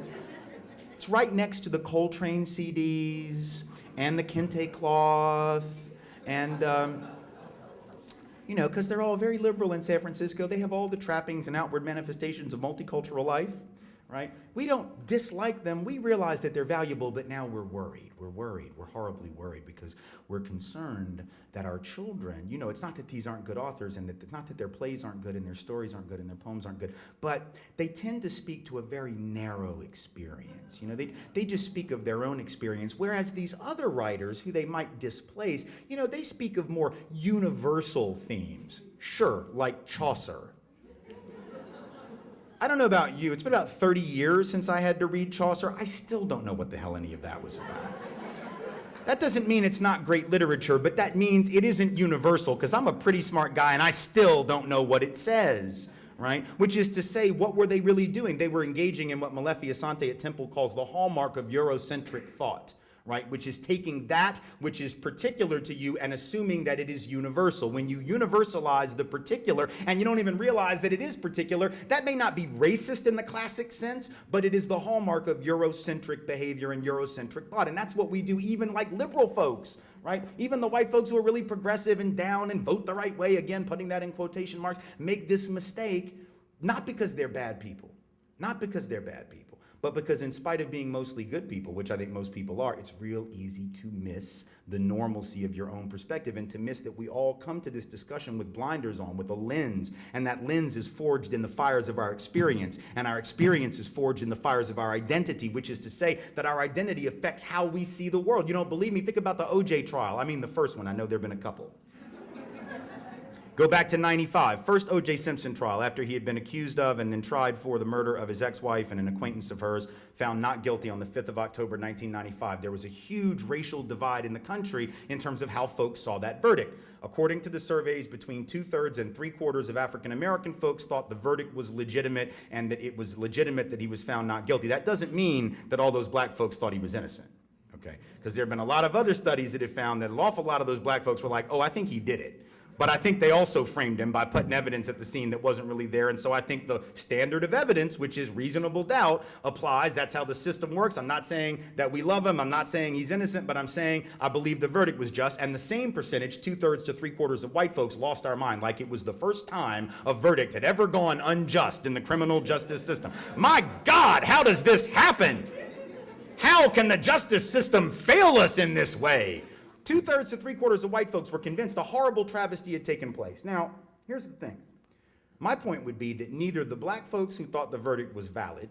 It's right next to the Coltrane CDs and the Kente cloth and, because they're all very liberal in San Francisco. They have all the trappings and outward manifestations of multicultural life, right? We don't dislike them. We realize that they're valuable, but now we're worried. We're horribly worried because we're concerned that our children, it's not that these aren't good authors and not that their plays aren't good and their stories aren't good and their poems aren't good, but they tend to speak to a very narrow experience. They just speak of their own experience, whereas these other writers who they might displace, they speak of more universal themes. Sure, like Chaucer. I don't know about you, it's been about 30 years since I had to read Chaucer. I still don't know what the hell any of that was about. That doesn't mean it's not great literature, but that means it isn't universal, because I'm a pretty smart guy and I still don't know what it says, right? Which is to say, what were they really doing? They were engaging in what Malefiasante at Temple calls the hallmark of Eurocentric thought, right? Which is taking that which is particular to you and assuming that it is universal. When you universalize the particular and you don't even realize that it is particular, that may not be racist in the classic sense, but it is the hallmark of Eurocentric behavior and Eurocentric thought. And that's what we do even like liberal folks, right? Even the white folks who are really progressive and down and vote the right way, again, putting that in quotation marks, make this mistake, not because they're bad people, but because in spite of being mostly good people, which I think most people are, it's real easy to miss the normalcy of your own perspective and to miss that we all come to this discussion with blinders on, with a lens, and that lens is forged in the fires of our experience, and our experience is forged in the fires of our identity, which is to say that our identity affects how we see the world. You don't believe me? Think about the OJ trial. I mean, the first one. I know there have been a couple. Go back to 95, first O.J. Simpson trial, after he had been accused of and then tried for the murder of his ex-wife and an acquaintance of hers, found not guilty on the 5th of October, 1995. There was a huge racial divide in the country in terms of how folks saw that verdict. According to the surveys, between 2/3 and 3/4 of African-American folks thought the verdict was legitimate and that it was legitimate that he was found not guilty. That doesn't mean that all those black folks thought he was innocent, okay? Because there have been a lot of other studies that have found that an awful lot of those black folks were like, oh, I think he did it. But I think they also framed him by putting evidence at the scene that wasn't really there. And so I think the standard of evidence, which is reasonable doubt, applies. That's how the system works. I'm not saying that we love him. I'm not saying he's innocent, but I'm saying I believe the verdict was just. And the same percentage, 2/3 to 3/4 of white folks lost our mind, like it was the first time a verdict had ever gone unjust in the criminal justice system. My God, how does this happen? How can the justice system fail us in this way? 2/3 to 3/4 of white folks were convinced a horrible travesty had taken place. Now, here's the thing. My point would be that neither the black folks who thought the verdict was valid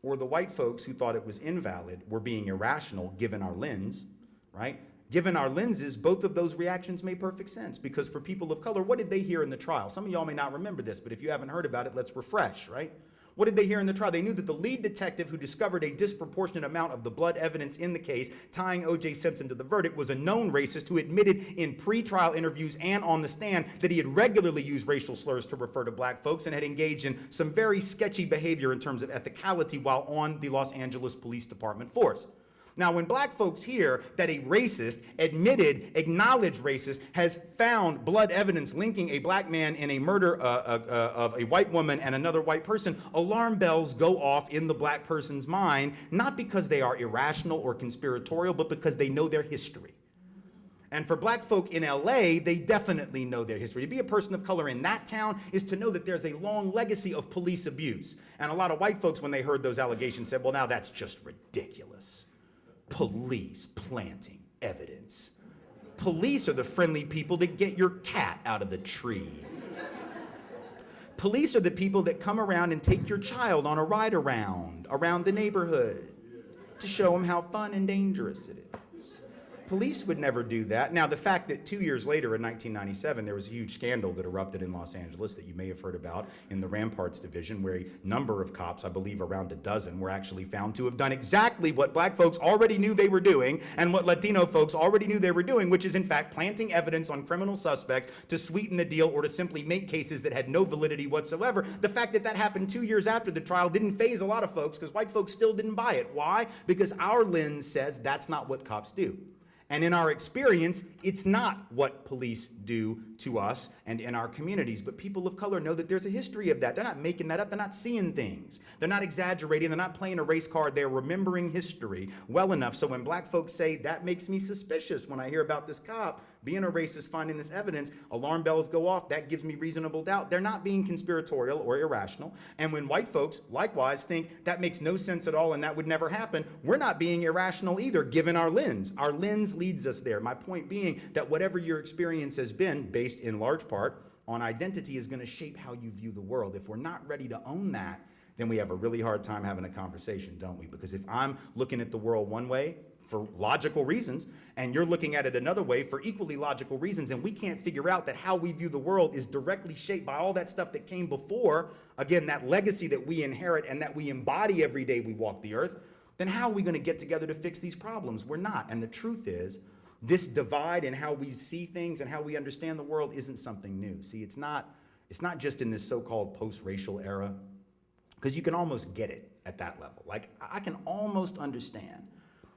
or the white folks who thought it was invalid were being irrational given our lens, right? Given our lenses, both of those reactions made perfect sense, because for people of color, what did they hear in the trial? Some of y'all may not remember this, but if you haven't heard about it, let's refresh, right? What did they hear in the trial? They knew that the lead detective who discovered a disproportionate amount of the blood evidence in the case tying O.J. Simpson to the verdict was a known racist who admitted in pre-trial interviews and on the stand that he had regularly used racial slurs to refer to black folks and had engaged in some very sketchy behavior in terms of ethicality while on the Los Angeles Police Department force. Now, when black folks hear that a racist, admitted, acknowledged racist, has found blood evidence linking a black man in a murder of a white woman and another white person, alarm bells go off in the black person's mind, not because they are irrational or conspiratorial, but because they know their history. And for black folk in LA, they definitely know their history. To be a person of color in that town is to know that there's a long legacy of police abuse. And a lot of white folks, when they heard those allegations, said, well, now that's just ridiculous. Police planting evidence. Police are the friendly people that get your cat out of the tree. Police are the people that come around and take your child on a ride around the neighborhood to show them how fun and dangerous it is. Police would never do that. Now, the fact that 2 years later in 1997, there was a huge scandal that erupted in Los Angeles that you may have heard about in the Ramparts division, where a number of cops, I believe around a dozen, were actually found to have done exactly what black folks already knew they were doing and what Latino folks already knew they were doing, which is in fact planting evidence on criminal suspects to sweeten the deal or to simply make cases that had no validity whatsoever. The fact that that happened 2 years after the trial didn't faze a lot of folks because white folks still didn't buy it. Why? Because our lens says that's not what cops do. And in our experience, it's not what police do to us and in our communities. But people of color know that there's a history of that. They're not making that up. They're not seeing things. They're not exaggerating. They're not playing a race card. They're remembering history well enough. So when black folks say, that makes me suspicious when I hear about this cop being a racist, finding this evidence, alarm bells go off, that gives me reasonable doubt. They're not being conspiratorial or irrational. And when white folks, likewise, think that makes no sense at all and that would never happen, we're not being irrational either, given our lens. Our lens leads us there. My point being that whatever your experience has been, based in large part on identity, is going to shape how you view the world. If we're not ready to own that, then we have a really hard time having a conversation, don't we? Because if I'm looking at the world one way for logical reasons, and you're looking at it another way for equally logical reasons, and we can't figure out that how we view the world is directly shaped by all that stuff that came before, again, that legacy that we inherit and that we embody every day we walk the earth, then how are we going to get together to fix these problems? We're not. And the truth is, this divide in how we see things and how we understand the world isn't something new. See, it's not just in this so-called post-racial era, because you can almost get it at that level. Like, I can almost understand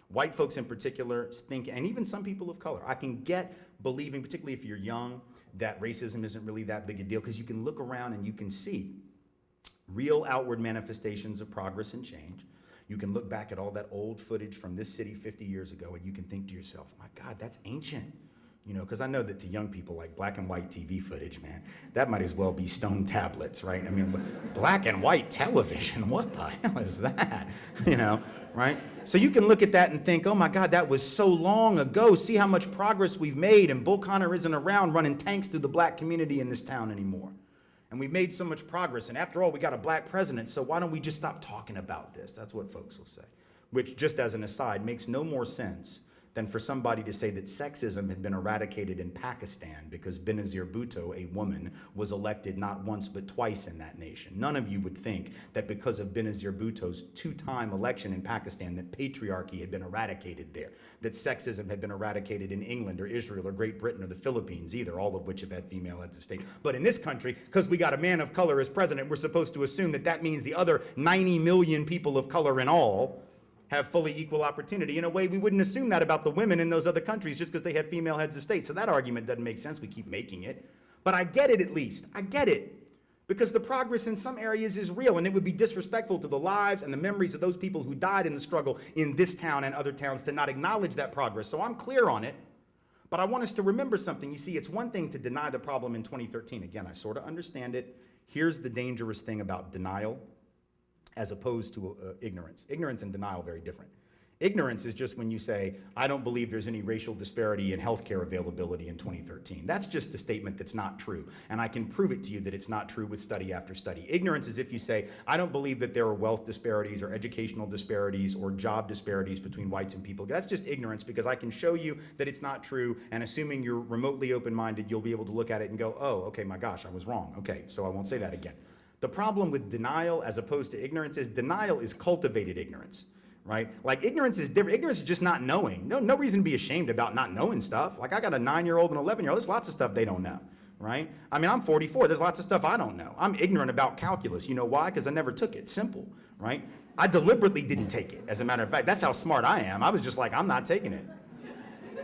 white folks in particular think, and even some people of color, I can get believing, particularly if you're young, that racism isn't really that big a deal, because you can look around and you can see real outward manifestations of progress and change. You can look back at all that old footage from this city 50 years ago and you can think to yourself, my God, that's ancient. You know, because I know that to young people, like black and white TV footage, man, that might as well be stone tablets, right? I mean, black and white television, what the hell is that? You know, right? So you can look at that and think, oh my God, that was so long ago. See how much progress we've made, and Bull Connor isn't around running tanks through the black community in this town anymore. And we've made so much progress, and after all, we got a black president, so why don't we just stop talking about this? That's what folks will say, which, just as an aside, makes no more sense than for somebody to say that sexism had been eradicated in Pakistan because Benazir Bhutto, a woman, was elected not once but twice in that nation. None of you would think that because of Benazir Bhutto's two-time election in Pakistan that patriarchy had been eradicated there, that sexism had been eradicated in England or Israel or Great Britain or the Philippines either, all of which have had female heads of state. But in this country, because we got a man of color as president, we're supposed to assume that that means the other 90 million people of color in all have fully equal opportunity. In a way, we wouldn't assume that about the women in those other countries just because they had female heads of state. So that argument doesn't make sense. We keep making it. But I get it at least. I get it. Because the progress in some areas is real, and it would be disrespectful to the lives and the memories of those people who died in the struggle in this town and other towns to not acknowledge that progress. So I'm clear on it. But I want us to remember something. You see, it's one thing to deny the problem in 2013. Again, I sort of understand it. Here's the dangerous thing about denial as opposed to ignorance. Ignorance and denial are very different. Ignorance is just when you say, I don't believe there's any racial disparity in healthcare availability in 2013. That's just a statement that's not true. And I can prove it to you that it's not true with study after study. Ignorance is if you say, I don't believe that there are wealth disparities or educational disparities or job disparities between whites and people. That's just ignorance because I can show you that it's not true. And assuming you're remotely open-minded, you'll be able to look at it and go, oh, okay, my gosh, I was wrong. Okay, so I won't say that again. The problem with denial as opposed to ignorance is denial is cultivated ignorance, right? Like ignorance is different. Ignorance is just not knowing. No reason to be ashamed about not knowing stuff. Like I got a 9-year-old and 11-year-old. There's lots of stuff they don't know, right? I mean, I'm 44. There's lots of stuff I don't know. I'm ignorant about calculus. You know why? Because I never took it. Simple, right? I deliberately didn't take it. As a matter of fact, that's how smart I am. I was just like, I'm not taking it.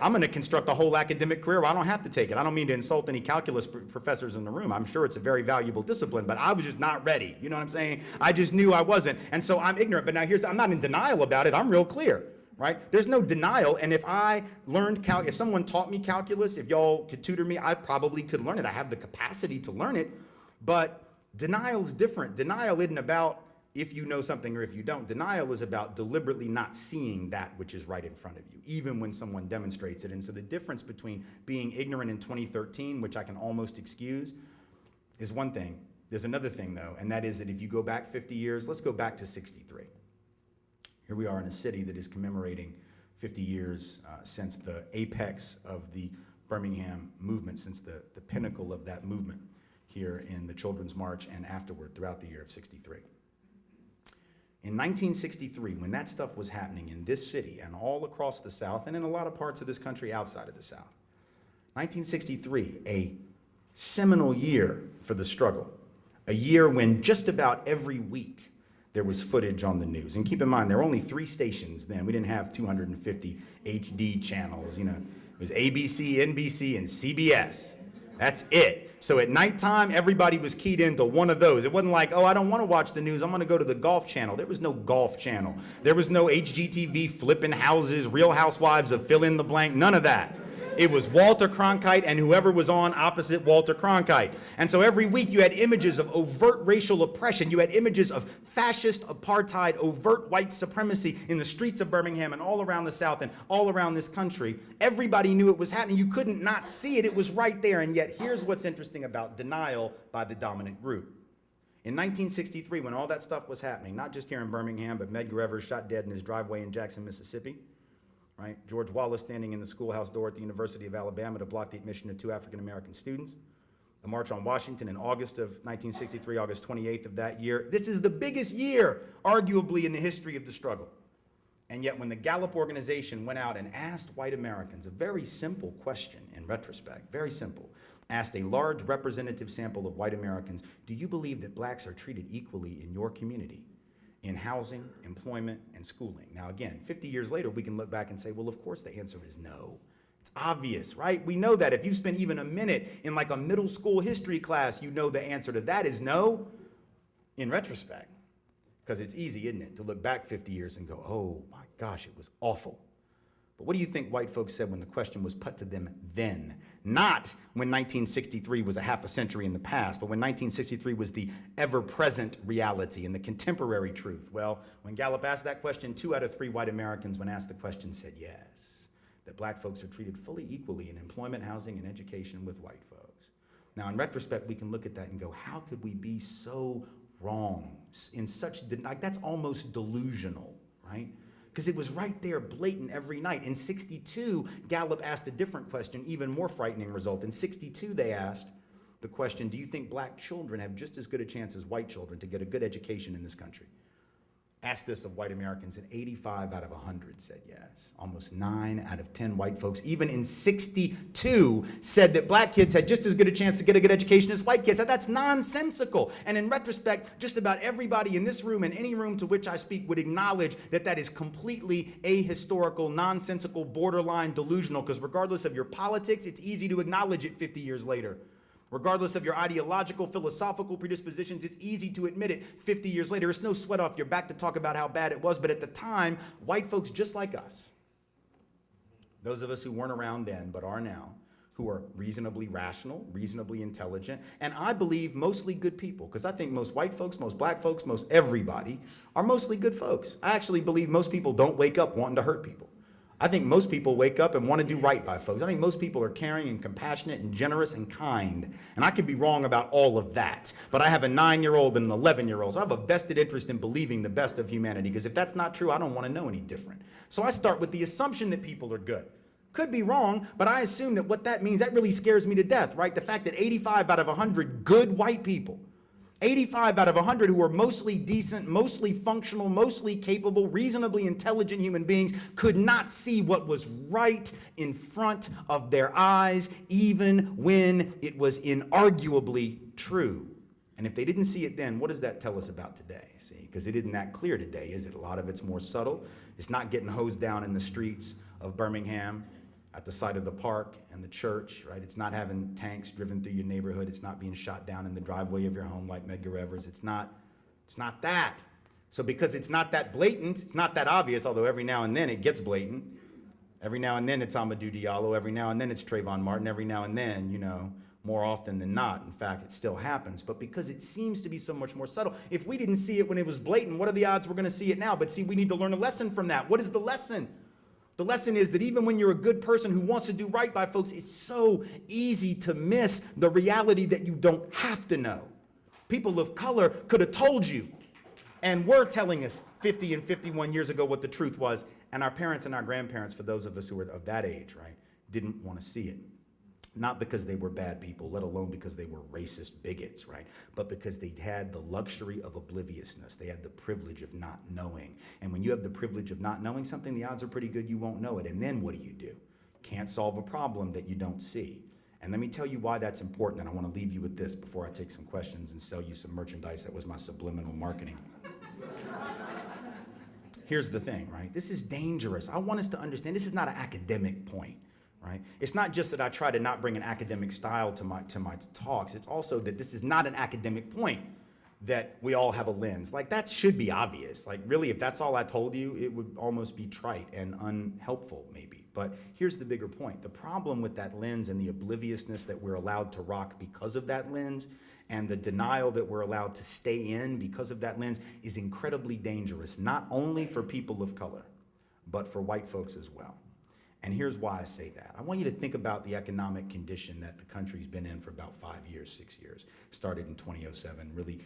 I'm going to construct a whole academic career where I don't have to take it. I don't mean to insult any calculus professors in the room. I'm sure it's a very valuable discipline, but I was just not ready. You know what I'm saying? I just knew I wasn't. And so I'm ignorant. But now I'm not in denial about it. I'm real clear, right? There's no denial. And if I learned if someone taught me calculus, if y'all could tutor me, I probably could learn it. I have the capacity to learn it. But denial's different. Denial isn't about if you know something or if you don't. Denial is about deliberately not seeing that which is right in front of you, even when someone demonstrates it. And so the difference between being ignorant in 2013, which I can almost excuse, is one thing. There's another thing, though, and that is that if you go back 50 years, let's go back to 63. Here we are in a city that is commemorating 50 years since the apex of the Birmingham movement, since the pinnacle of that movement here in the Children's March and afterward throughout the year of 63. In 1963, when that stuff was happening in this city and all across the South and in a lot of parts of this country outside of the South, 1963, a seminal year for the struggle, a year when just about every week there was footage on the news. And keep in mind, there were only 3 stations then. We didn't have 250 HD channels. You know, it was ABC, NBC, and CBS. That's it. So at nighttime, everybody was keyed into one of those. It wasn't like, oh, I don't want to watch the news. I'm going to go to the Golf Channel. There was no Golf Channel. There was no HGTV flipping houses, Real Housewives of fill in the blank, none of that. It was Walter Cronkite and whoever was on opposite Walter Cronkite. And so every week you had images of overt racial oppression. You had images of fascist apartheid, overt white supremacy in the streets of Birmingham and all around the South and all around this country. Everybody knew it was happening. You couldn't not see it. It was right there. And yet here's what's interesting about denial by the dominant group. In 1963, when all that stuff was happening, not just here in Birmingham, but Medgar Evers shot dead in his driveway in Jackson, Mississippi, right? George Wallace standing in the schoolhouse door at the University of Alabama to block the admission of 2 African-American students. The March on Washington in August of 1963, August 28th of that year. This is the biggest year, arguably, in the history of the struggle. And yet when the Gallup organization went out and asked white Americans a very simple question in retrospect, very simple, asked a large representative sample of white Americans, do you believe that blacks are treated equally in your community? In housing, employment, and schooling. Now again, 50 years later, we can look back and say, well, of course the answer is no. It's obvious, right? We know that. If you spend even a minute in like a middle school history class, you know the answer to that is no, in retrospect. Because it's easy, isn't it, to look back 50 years and go, oh my gosh, it was awful. But what do you think white folks said when the question was put to them then? Not when 1963 was a half a century in the past, but when 1963 was the ever-present reality and the contemporary truth. Well, when Gallup asked that question, 2 out of 3 white Americans, when asked the question, said yes, that black folks are treated fully equally in employment, housing, and education with white folks. Now, in retrospect, we can look at that and go, how could we be so wrong in such, like, that's almost delusional, right? because it was right there, blatant every night. In 62, Gallup asked a different question, even more frightening result. In 62, they asked the question, do you think black children have just as good a chance as white children to get a good education in this country? Asked this of white Americans, and 85 out of 100 said yes. Almost 9 out of 10 white folks, even in 62, said that black kids had just as good a chance to get a good education as white kids. Now, that's nonsensical. And in retrospect, just about everybody in this room and any room to which I speak would acknowledge that that is completely ahistorical, nonsensical, borderline delusional, because regardless of your politics, it's easy to acknowledge it 50 years later. Regardless of your ideological, philosophical predispositions, it's easy to admit it 50 years later. It's no sweat off your back to talk about how bad it was, but at the time, white folks just like us, those of us who weren't around then but are now, who are reasonably rational, reasonably intelligent, and I believe mostly good people, because I think most white folks, most black folks, most everybody are mostly good folks. I actually believe most people don't wake up wanting to hurt people. I think most people wake up and want to do right by folks. I think most people are caring and compassionate and generous and kind. And I could be wrong about all of that. But I have a 9-year-old and an 11-year-old. So I have a vested interest in believing the best of humanity. Because if that's not true, I don't want to know any different. So I start with the assumption that people are good. Could be wrong, but I assume that what that means, that really scares me to death, right? The fact that 85 out of 100 good white people, 85 out of 100 who are mostly decent, mostly functional, mostly capable, reasonably intelligent human beings could not see what was right in front of their eyes, even when it was inarguably true. And if they didn't see it then, what does that tell us about today? See, because it isn't that clear today, is it? A lot of it's more subtle. It's not getting hosed down in the streets of Birmingham, at the side of the park and the church, right? It's not having tanks driven through your neighborhood. It's not being shot down in the driveway of your home like Medgar Evers. It's not that. So because it's not that blatant, it's not that obvious, although every now and then it gets blatant. Every now and then it's Amadou Diallo. Every now and then it's Trayvon Martin. Every now and then, more often than not. In fact, it still happens. But because it seems to be so much more subtle, if we didn't see it when it was blatant, what are the odds we're going to see it now? But see, we need to learn a lesson from that. What is the lesson? The lesson is that even when you're a good person who wants to do right by folks, it's so easy to miss the reality that you don't have to know. People of color could have told you and were telling us 50 and 51 years ago what the truth was, and our parents and our grandparents, for those of us who were of that age, right, didn't want to see it. Not because they were bad people, let alone because they were racist bigots, right? But because they had the luxury of obliviousness. They had the privilege of not knowing. And when you have the privilege of not knowing something, the odds are pretty good you won't know it. And then what do? Can't solve a problem that you don't see. And let me tell you why that's important. And I want to leave you with this before I take some questions and sell you some merchandise. That was my subliminal marketing. Here's the thing, right? This is dangerous. I want us to understand this is not an academic point. Right? It's not just that I try to not bring an academic style to my talks. It's also that this is not an academic point that we all have a lens. Like, that should be obvious. Like, really, if that's all I told you, it would almost be trite and unhelpful, maybe. But here's the bigger point. The problem with that lens and the obliviousness that we're allowed to rock because of that lens and the denial that we're allowed to stay in because of that lens is incredibly dangerous, not only for people of color, but for white folks as well. And here's why I say that. I want you to think about the economic condition that the country's been in for about 5 years, 6 years. Started in 2007, really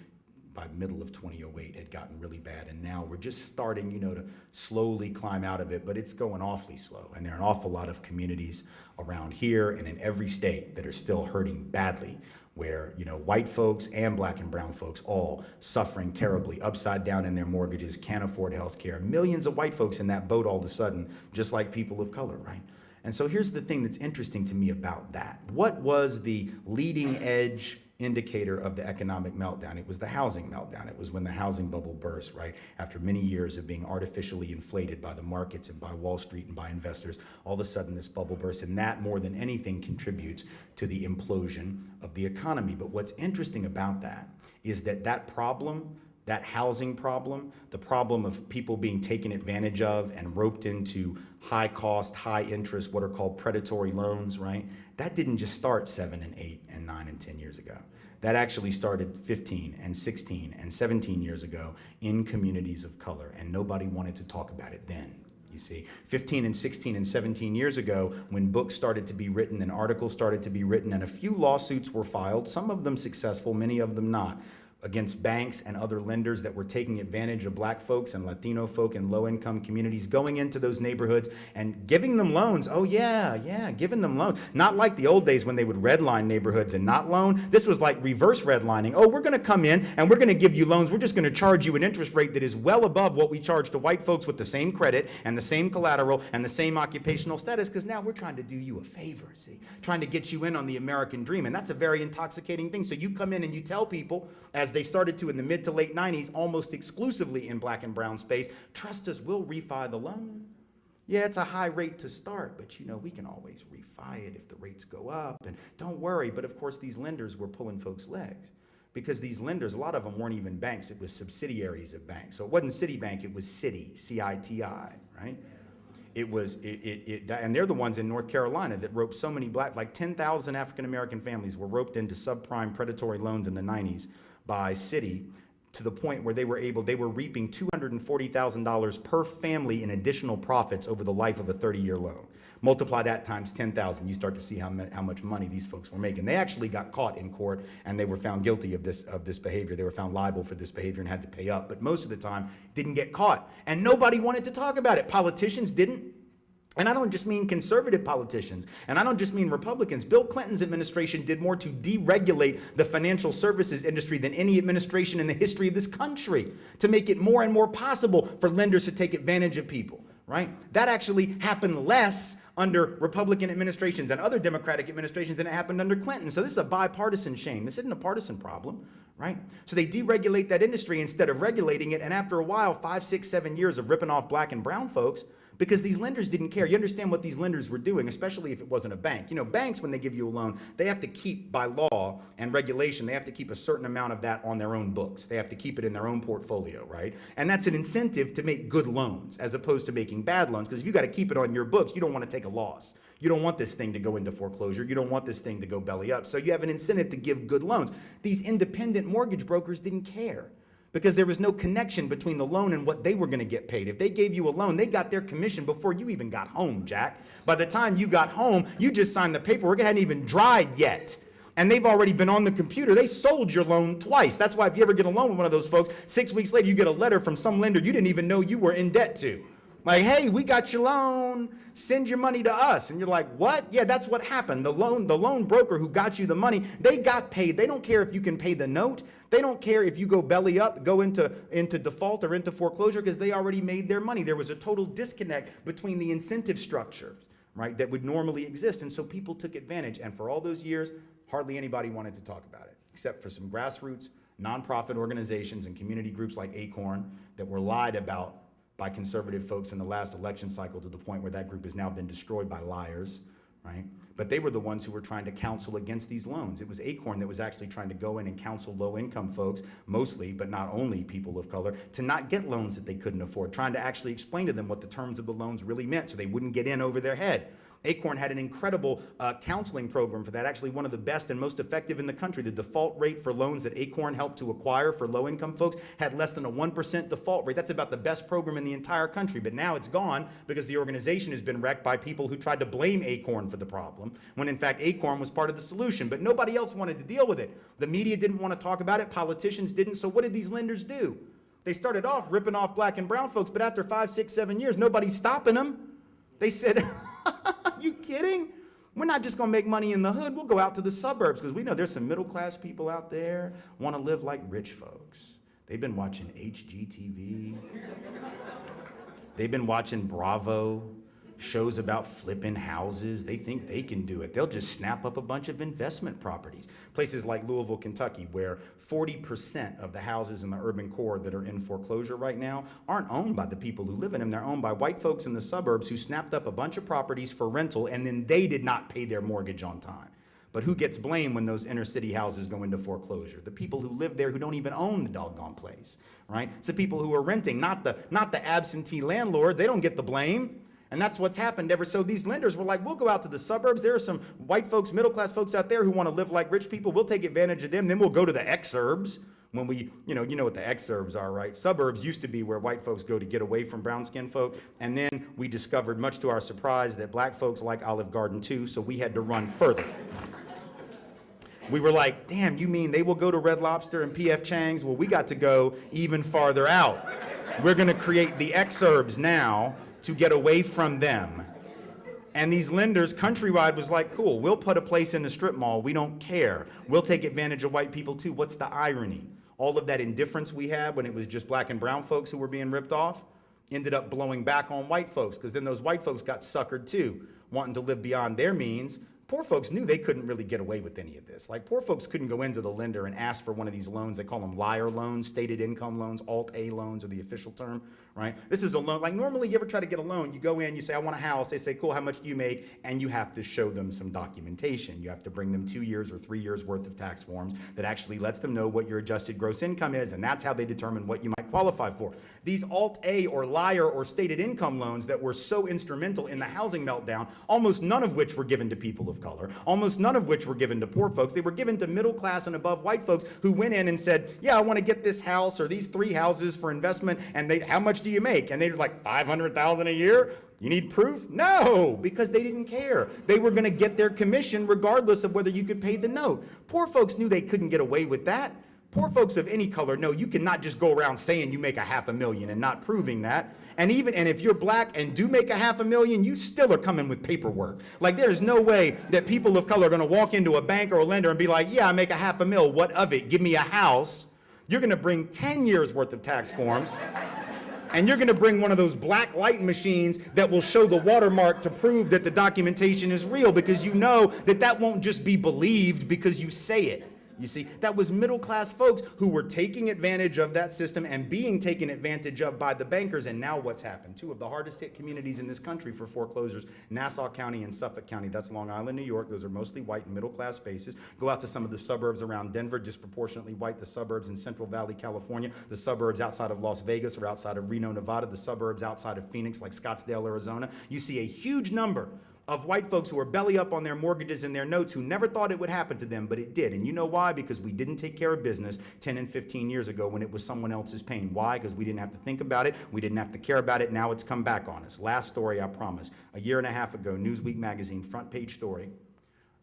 by middle of 2008 had gotten really bad. And now we're just starting, to slowly climb out of it, but it's going awfully slow. And there are an awful lot of communities around here and in every state that are still hurting badly, where, white folks and black and brown folks all suffering terribly, upside down in their mortgages, can't afford health care. Millions of white folks in that boat all of a sudden, just like people of color, right? And so here's the thing that's interesting to me about that. What was the leading edge indicator of the economic meltdown? It was the housing meltdown. It was when the housing bubble burst, right? After many years of being artificially inflated by the markets and by Wall Street and by investors, all of a sudden this bubble bursts, and that more than anything contributes to the implosion of the economy. But what's interesting about that is that problem, that housing problem, the problem of people being taken advantage of and roped into high cost, high interest, what are called predatory loans, right? That didn't just start 7 and 8 and 9 and 10 years ago. That actually started 15 and 16 and 17 years ago in communities of color, and nobody wanted to talk about it then. You see, 15 and 16 and 17 years ago, when books started to be written and articles started to be written and a few lawsuits were filed, some of them successful, many of them not, against banks and other lenders that were taking advantage of black folks and Latino folk and low-income communities, going into those neighborhoods and giving them loans. Oh yeah, giving them loans. Not like the old days when they would redline neighborhoods and not loan. This was like reverse redlining. Oh, we're gonna come in and we're gonna give you loans. We're just gonna charge you an interest rate that is well above what we charge to white folks with the same credit and the same collateral and the same occupational status, because now we're trying to do you a favor, see? Trying to get you in on the American dream, and that's a very intoxicating thing. So you come in and you tell people, as they started to in the mid to late 90s, almost exclusively in black and brown space, trust us, we'll refi the loan. Yeah, it's a high rate to start, but we can always refi it if the rates go up, and don't worry. But of course, these lenders were pulling folks' legs, because these lenders, a lot of them weren't even banks, it was subsidiaries of banks. So it wasn't Citibank, it was Citi, C-I-T-I, right? And they're the ones in North Carolina that roped so many like 10,000 African-American families were roped into subprime predatory loans in the 90s by Citi, to the point where they were reaping $240,000 per family in additional profits over the life of a 30-year loan. Multiply that times 10,000, you start to see how much money these folks were making. They actually got caught in court and they were found guilty of this behavior. They were found liable for this behavior and had to pay up, but most of the time didn't get caught. And nobody wanted to talk about it. Politicians didn't. And I don't just mean conservative politicians, and I don't just mean Republicans. Bill Clinton's administration did more to deregulate the financial services industry than any administration in the history of this country, to make it more and more possible for lenders to take advantage of people, right? That actually happened less under Republican administrations and other Democratic administrations than it happened under Clinton. So this is a bipartisan shame. This isn't a partisan problem, right? So they deregulate that industry instead of regulating it, and after a while, 5, 6, 7 years of ripping off black and brown folks, because these lenders didn't care. You understand what these lenders were doing, especially if it wasn't a bank. Banks, when they give you a loan, they have to keep, by law and regulation, they have to keep a certain amount of that on their own books. They have to keep it in their own portfolio, right? And that's an incentive to make good loans as opposed to making bad loans, because if you got to keep it on your books, you don't want to take a loss. You don't want this thing to go into foreclosure. You don't want this thing to go belly up. So you have an incentive to give good loans. These independent mortgage brokers didn't care, because there was no connection between the loan and what they were going to get paid. If they gave you a loan, they got their commission before you even got home, Jack. By the time you got home, you just signed the paperwork. It hadn't even dried yet. And they've already been on the computer. They sold your loan twice. That's why if you ever get a loan with one of those folks, 6 weeks later, you get a letter from some lender you didn't even know you were in debt to. Like, hey, we got your loan, send your money to us. And you're like, what? Yeah, that's what happened. The loan broker who got you the money, they got paid. They don't care if you can pay the note. They don't care if you go belly up, go into default or into foreclosure, because they already made their money. There was a total disconnect between the incentive structures, right, that would normally exist. And so people took advantage. And for all those years, hardly anybody wanted to talk about it, except for some grassroots nonprofit organizations and community groups like Acorn that were lied about by conservative folks in the last election cycle, to the point where that group has now been destroyed by liars, right? But they were the ones who were trying to counsel against these loans. It was Acorn that was actually trying to go in and counsel low-income folks, mostly, but not only people of color, to not get loans that they couldn't afford, trying to actually explain to them what the terms of the loans really meant so they wouldn't get in over their head. Acorn had an incredible counseling program for that, actually one of the best and most effective in the country. The default rate for loans that Acorn helped to acquire for low-income folks had less than a 1% default rate. That's about the best program in the entire country, but now it's gone because the organization has been wrecked by people who tried to blame Acorn for the problem, when in fact Acorn was part of the solution, but nobody else wanted to deal with it. The media didn't want to talk about it, politicians didn't, so what did these lenders do? They started off ripping off black and brown folks, but after 5, 6, 7 years, nobody's stopping them. They said, you kidding? We're not just going to make money in the hood. We'll go out to the suburbs, because we know there's some middle-class people out there want to live like rich folks. They've been watching HGTV. They've been watching Bravo, shows about flipping houses. They think they can do it. They'll just snap up a bunch of investment properties. Places like Louisville, Kentucky, where 40% of the houses in the urban core that are in foreclosure right now aren't owned by the people who live in them. They're owned by white folks in the suburbs who snapped up a bunch of properties for rental, and then they did not pay their mortgage on time. But who gets blamed when those inner city houses go into foreclosure? The people who live there who don't even own the doggone place, right? It's the people who are renting, not the absentee landlords. They don't get the blame. And that's what's happened ever. So these lenders were like, we'll go out to the suburbs. There are some white folks, middle-class folks out there who want to live like rich people. We'll take advantage of them. Then we'll go to the exurbs when we, you know what the exurbs are, right? Suburbs used to be where white folks go to get away from brown-skinned folk. And then we discovered, much to our surprise, that black folks like Olive Garden too, so we had to run further. We were like, damn, you mean they will go to Red Lobster and P.F. Chang's? Well, we got to go even farther out. We're going to create the exurbs now to get away from them. And these lenders countrywide was like, cool, we'll put a place in the strip mall. We don't care. We'll take advantage of white people too. What's the irony? All of that indifference we had when it was just black and brown folks who were being ripped off ended up blowing back on white folks, because then those white folks got suckered too, wanting to live beyond their means. Poor folks knew they couldn't really get away with any of this. Like, poor folks couldn't go into the lender and ask for one of these loans. They call them liar loans, stated income loans, Alt-A loans are the official term, right? This is a loan. Like, normally you ever try to get a loan, you go in, you say, I want a house. They say, cool, how much do you make? And you have to show them some documentation. You have to bring them 2 years or 3 years worth of tax forms that actually lets them know what your adjusted gross income is, and that's how they determine what you might qualify for. These Alt-A or liar or stated income loans that were so instrumental in the housing meltdown, almost none of which were given to people of color, almost none of which were given to poor folks. They were given to middle class and above white folks who went in and said, yeah, I want to get this house or these 3 houses for investment, and how much do you make? And they were like, $500,000 a year? You need proof? No, because they didn't care. They were going to get their commission regardless of whether you could pay the note. Poor folks knew they couldn't get away with that. Poor folks of any color know you cannot just go around saying you make $500,000 and not proving that. And if you're black and do make $500,000, you still are coming with paperwork. Like, there's no way that people of color are going to walk into a bank or a lender and be like, yeah, I make $500,000. What of it? Give me a house. You're going to bring 10 years worth of tax forms. And you're going to bring one of those black light machines that will show the watermark to prove that the documentation is real, because you know that that won't just be believed because you say it. You see, that was middle class folks who were taking advantage of that system and being taken advantage of by the bankers. And now what's happened? 2 of the hardest hit communities in this country for foreclosures, Nassau County and Suffolk County. That's Long Island, New York. Those are mostly white and middle class spaces. Go out to some of the suburbs around Denver, disproportionately white. The suburbs in Central Valley, California. The suburbs outside of Las Vegas or outside of Reno, Nevada. The suburbs outside of Phoenix, like Scottsdale, Arizona. You see a huge number of white folks who are belly up on their mortgages and their notes, who never thought it would happen to them, but it did. And you know why? Because we didn't take care of business 10 and 15 years ago when it was someone else's pain. Why? Because we didn't have to think about it. We didn't have to care about it. Now it's come back on us. Last story, I promise. A year and a half ago, Newsweek magazine, front page story,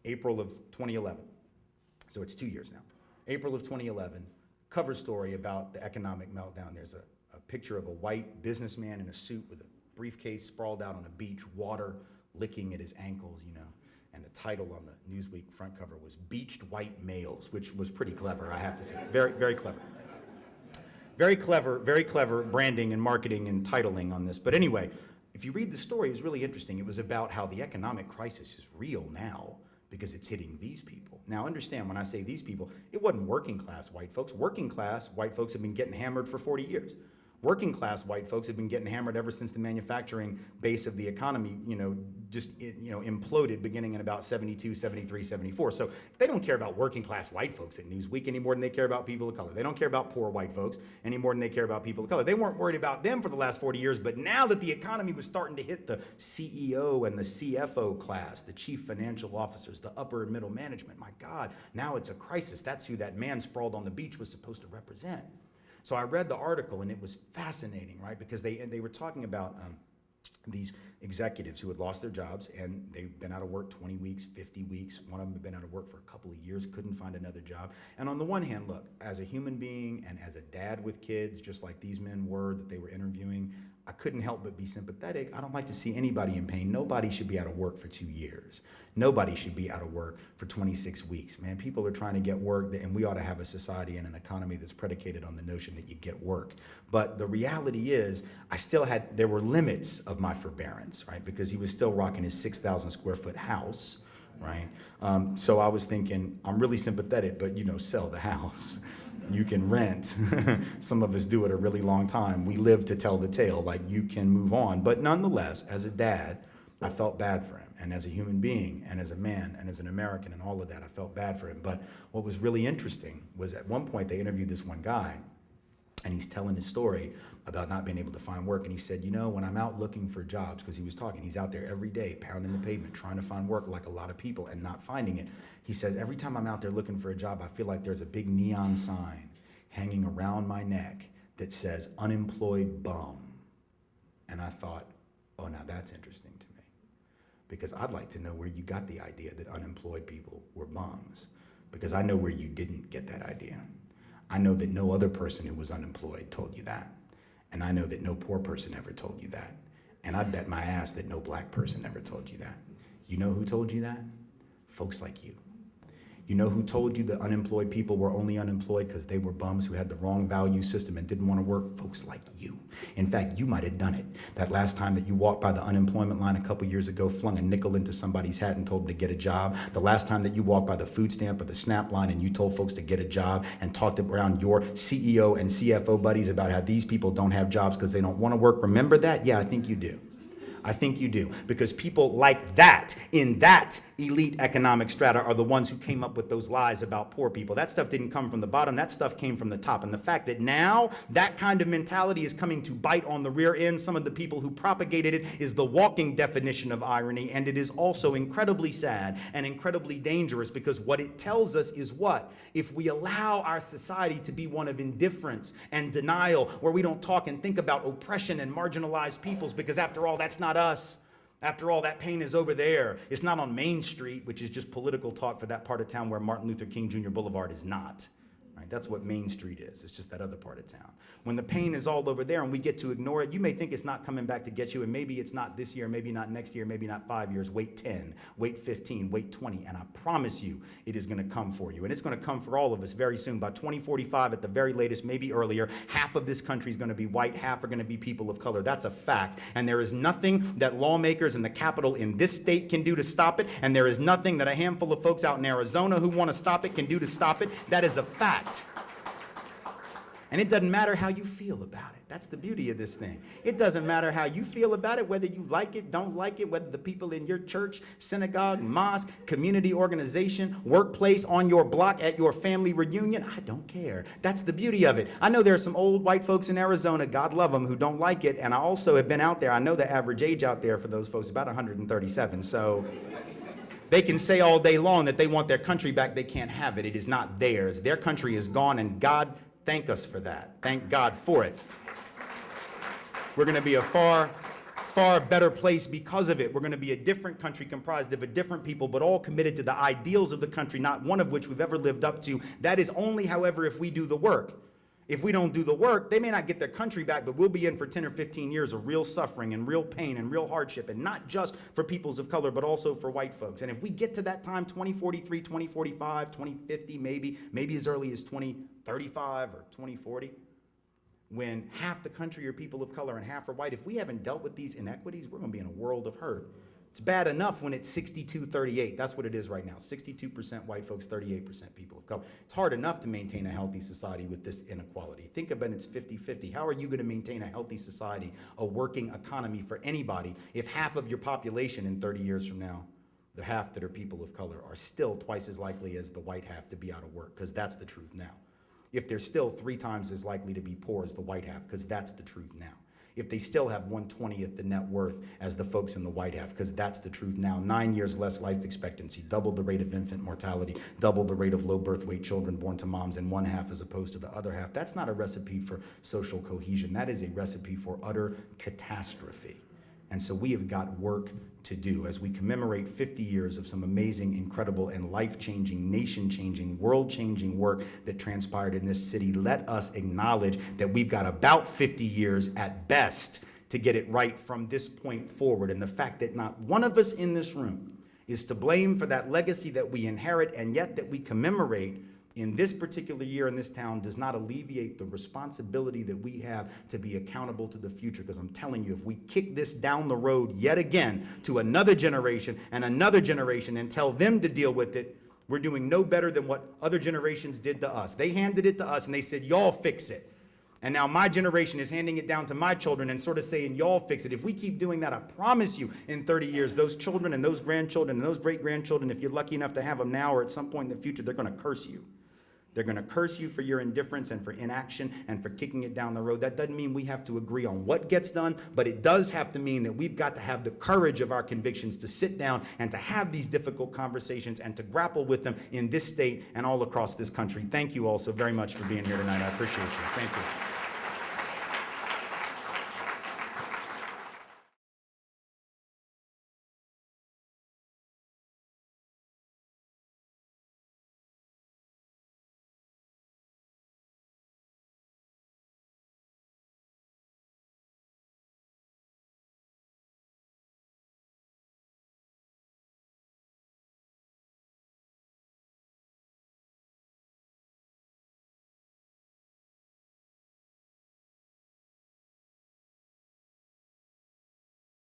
April of 2011. So it's 2 years now. April of 2011, cover story about the economic meltdown. There's a picture of a white businessman in a suit with a briefcase sprawled out on a beach, water licking at his ankles, you know, and the title on the Newsweek front cover was Beached White Males, which was pretty clever, I have to say. Very, very clever. Very clever branding and marketing and titling on this. But anyway, if you read the story, it's really interesting. It was about how the economic crisis is real now because it's hitting these people. Now understand, when I say these people, it wasn't working class white folks. Working class white folks have been getting hammered for 40 years. Working class white folks have been getting hammered ever since the manufacturing base of the economy, imploded beginning in about 72, 73, 74. So they don't care about working class white folks at Newsweek any more than they care about people of color. They don't care about poor white folks any more than they care about people of color. They weren't worried about them for the last 40 years, but now that the economy was starting to hit the CEO and the CFO class, the chief financial officers, the upper and middle management, my God, now it's a crisis. That's who that man sprawled on the beach was supposed to represent. So I read the article, and it was fascinating, right? Because they were talking about these executives who had lost their jobs, and they've been out of work 20 weeks, 50 weeks. One of them had been out of work for a couple of years, couldn't find another job. And on the one hand, look, as a human being and as a dad with kids, just like these men were that they were interviewing, I couldn't help but be sympathetic. I don't like to see anybody in pain. Nobody should be out of work for 2 years. Nobody should be out of work for 26 weeks. Man, people are trying to get work, and we ought to have a society and an economy that's predicated on the notion that you get work. But the reality is, there were limits of my forbearance, right? Because he was still rocking his 6,000 square foot house, right? So I was thinking, I'm really sympathetic, but sell the house. You can rent. Some of us do it a really long time. We live to tell the tale, like you can move on. But nonetheless, as a dad, I felt bad for him. And as a human being, and as a man, and as an American, and all of that, I felt bad for him. But what was really interesting was at one point they interviewed this one guy, and he's telling his story about not being able to find work. And he said, when I'm out looking for jobs, because he was talking, he's out there every day pounding the pavement, trying to find work like a lot of people and not finding it. He says, every time I'm out there looking for a job, I feel like there's a big neon sign hanging around my neck that says unemployed bum. And I thought, oh, now that's interesting to me, because I'd like to know where you got the idea that unemployed people were bums. because I know where you didn't get that idea. I know that no other person who was unemployed told you that. And I know that no poor person ever told you that. And I bet my ass that no black person ever told you that. You know who told you that? Folks like you. You know who told you that unemployed people were only unemployed because they were bums who had the wrong value system and didn't want to work? Folks like you. In fact, you might have done it. That last time that you walked by the unemployment line a couple years ago, flung a nickel into somebody's hat and told them to get a job. The last time that you walked by the food stamp or the SNAP line and you told folks to get a job and talked around your CEO and CFO buddies about how these people don't have jobs because they don't want to work. Remember that? Yeah, I think you do. I think you do, because people like that in that elite economic strata are the ones who came up with those lies about poor people. That stuff didn't come from the bottom. That stuff came from the top. And the fact that now that kind of mentality is coming to bite on the rear end, some of the people who propagated it, is the walking definition of irony. And it is also incredibly sad and incredibly dangerous, because what it tells us is what? If we allow our society to be one of indifference and denial, where we don't talk and think about oppression and marginalized peoples, because after all, that's not us. After all, that pain is over there. It's not on Main Street, which is just political talk for that part of town where Martin Luther King Jr. Boulevard is not. Right? That's what Main Street is. It's just that other part of town. When the pain is all over there and we get to ignore it, you may think it's not coming back to get you, and maybe it's not this year, maybe not next year, maybe not 5 years. Wait 10, wait 15, wait 20, and I promise you it is going to come for you. And it's going to come for all of us very soon. By 2045 at the very latest, maybe earlier, half of this country is going to be white, half are going to be people of color. That's a fact. And there is nothing that lawmakers in the Capitol in this state can do to stop it, and there is nothing that a handful of folks out in Arizona who want to stop it can do to stop it. That is a fact. And it doesn't matter how you feel about it. That's the beauty of this thing. It doesn't matter how you feel about it, whether you like it, don't like it, whether the people in your church, synagogue, mosque, community organization, workplace, on your block, at your family reunion. I don't care. That's the beauty of it. I know there are some old white folks in Arizona, God love them, who don't like it. And I also have been out there. I know the average age out there for those folks is about 137. So they can say all day long that they want their country back. They can't have it. It is not theirs. Their country is gone, and God thank us for that. Thank God for it. We're going to be a far, far better place because of it. We're going to be a different country comprised of a different people, but all committed to the ideals of the country, not one of which we've ever lived up to. That is only, however, if we do the work. If we don't do the work, they may not get their country back, but we'll be in for 10 or 15 years of real suffering and real pain and real hardship, and not just for peoples of color, but also for white folks. And if we get to that time, 2043, 2045, 2050, maybe as early as 2035 or 2040, when half the country are people of color and half are white, if we haven't dealt with these inequities, we're going to be in a world of hurt. It's bad enough when it's 62-38. That's what it is right now. 62% white folks, 38% people of color. It's hard enough to maintain a healthy society with this inequality. Think about it, it's 50-50. How are you going to maintain a healthy society, a working economy for anybody, if half of your population in 30 years from now, the half that are people of color, are still twice as likely as the white half to be out of work? Because that's the truth now. If they're still 3 times as likely to be poor as the white half, because that's the truth now. If they still have 1/20th the net worth as the folks in the white half, because that's the truth now. 9 years less life expectancy, double the rate of infant mortality, double the rate of low birth weight children born to moms in one half as opposed to the other half. That's not a recipe for social cohesion. That is a recipe for utter catastrophe. And so we have got work to do as we commemorate 50 years of some amazing, incredible, and life-changing, nation-changing, world-changing work that transpired in this city. Let us acknowledge that we've got about 50 years at best to get it right from this point forward. And the fact that not one of us in this room is to blame for that legacy that we inherit and yet that we commemorate in this particular year in this town does not alleviate the responsibility that we have to be accountable to the future. Because I'm telling you, if we kick this down the road yet again to another generation and tell them to deal with it, we're doing no better than what other generations did to us. They handed it to us and they said, y'all fix it. And now my generation is handing it down to my children and sort of saying, y'all fix it. If we keep doing that, I promise you, in 30 years, those children and those grandchildren and those great-grandchildren, if you're lucky enough to have them now or at some point in the future, they're going to curse you. They're going to curse you for your indifference and for inaction and for kicking it down the road. That doesn't mean we have to agree on what gets done, but it does have to mean that we've got to have the courage of our convictions to sit down and to have these difficult conversations and to grapple with them in this state and all across this country. Thank you all so very much for being here tonight. I appreciate you. Thank you.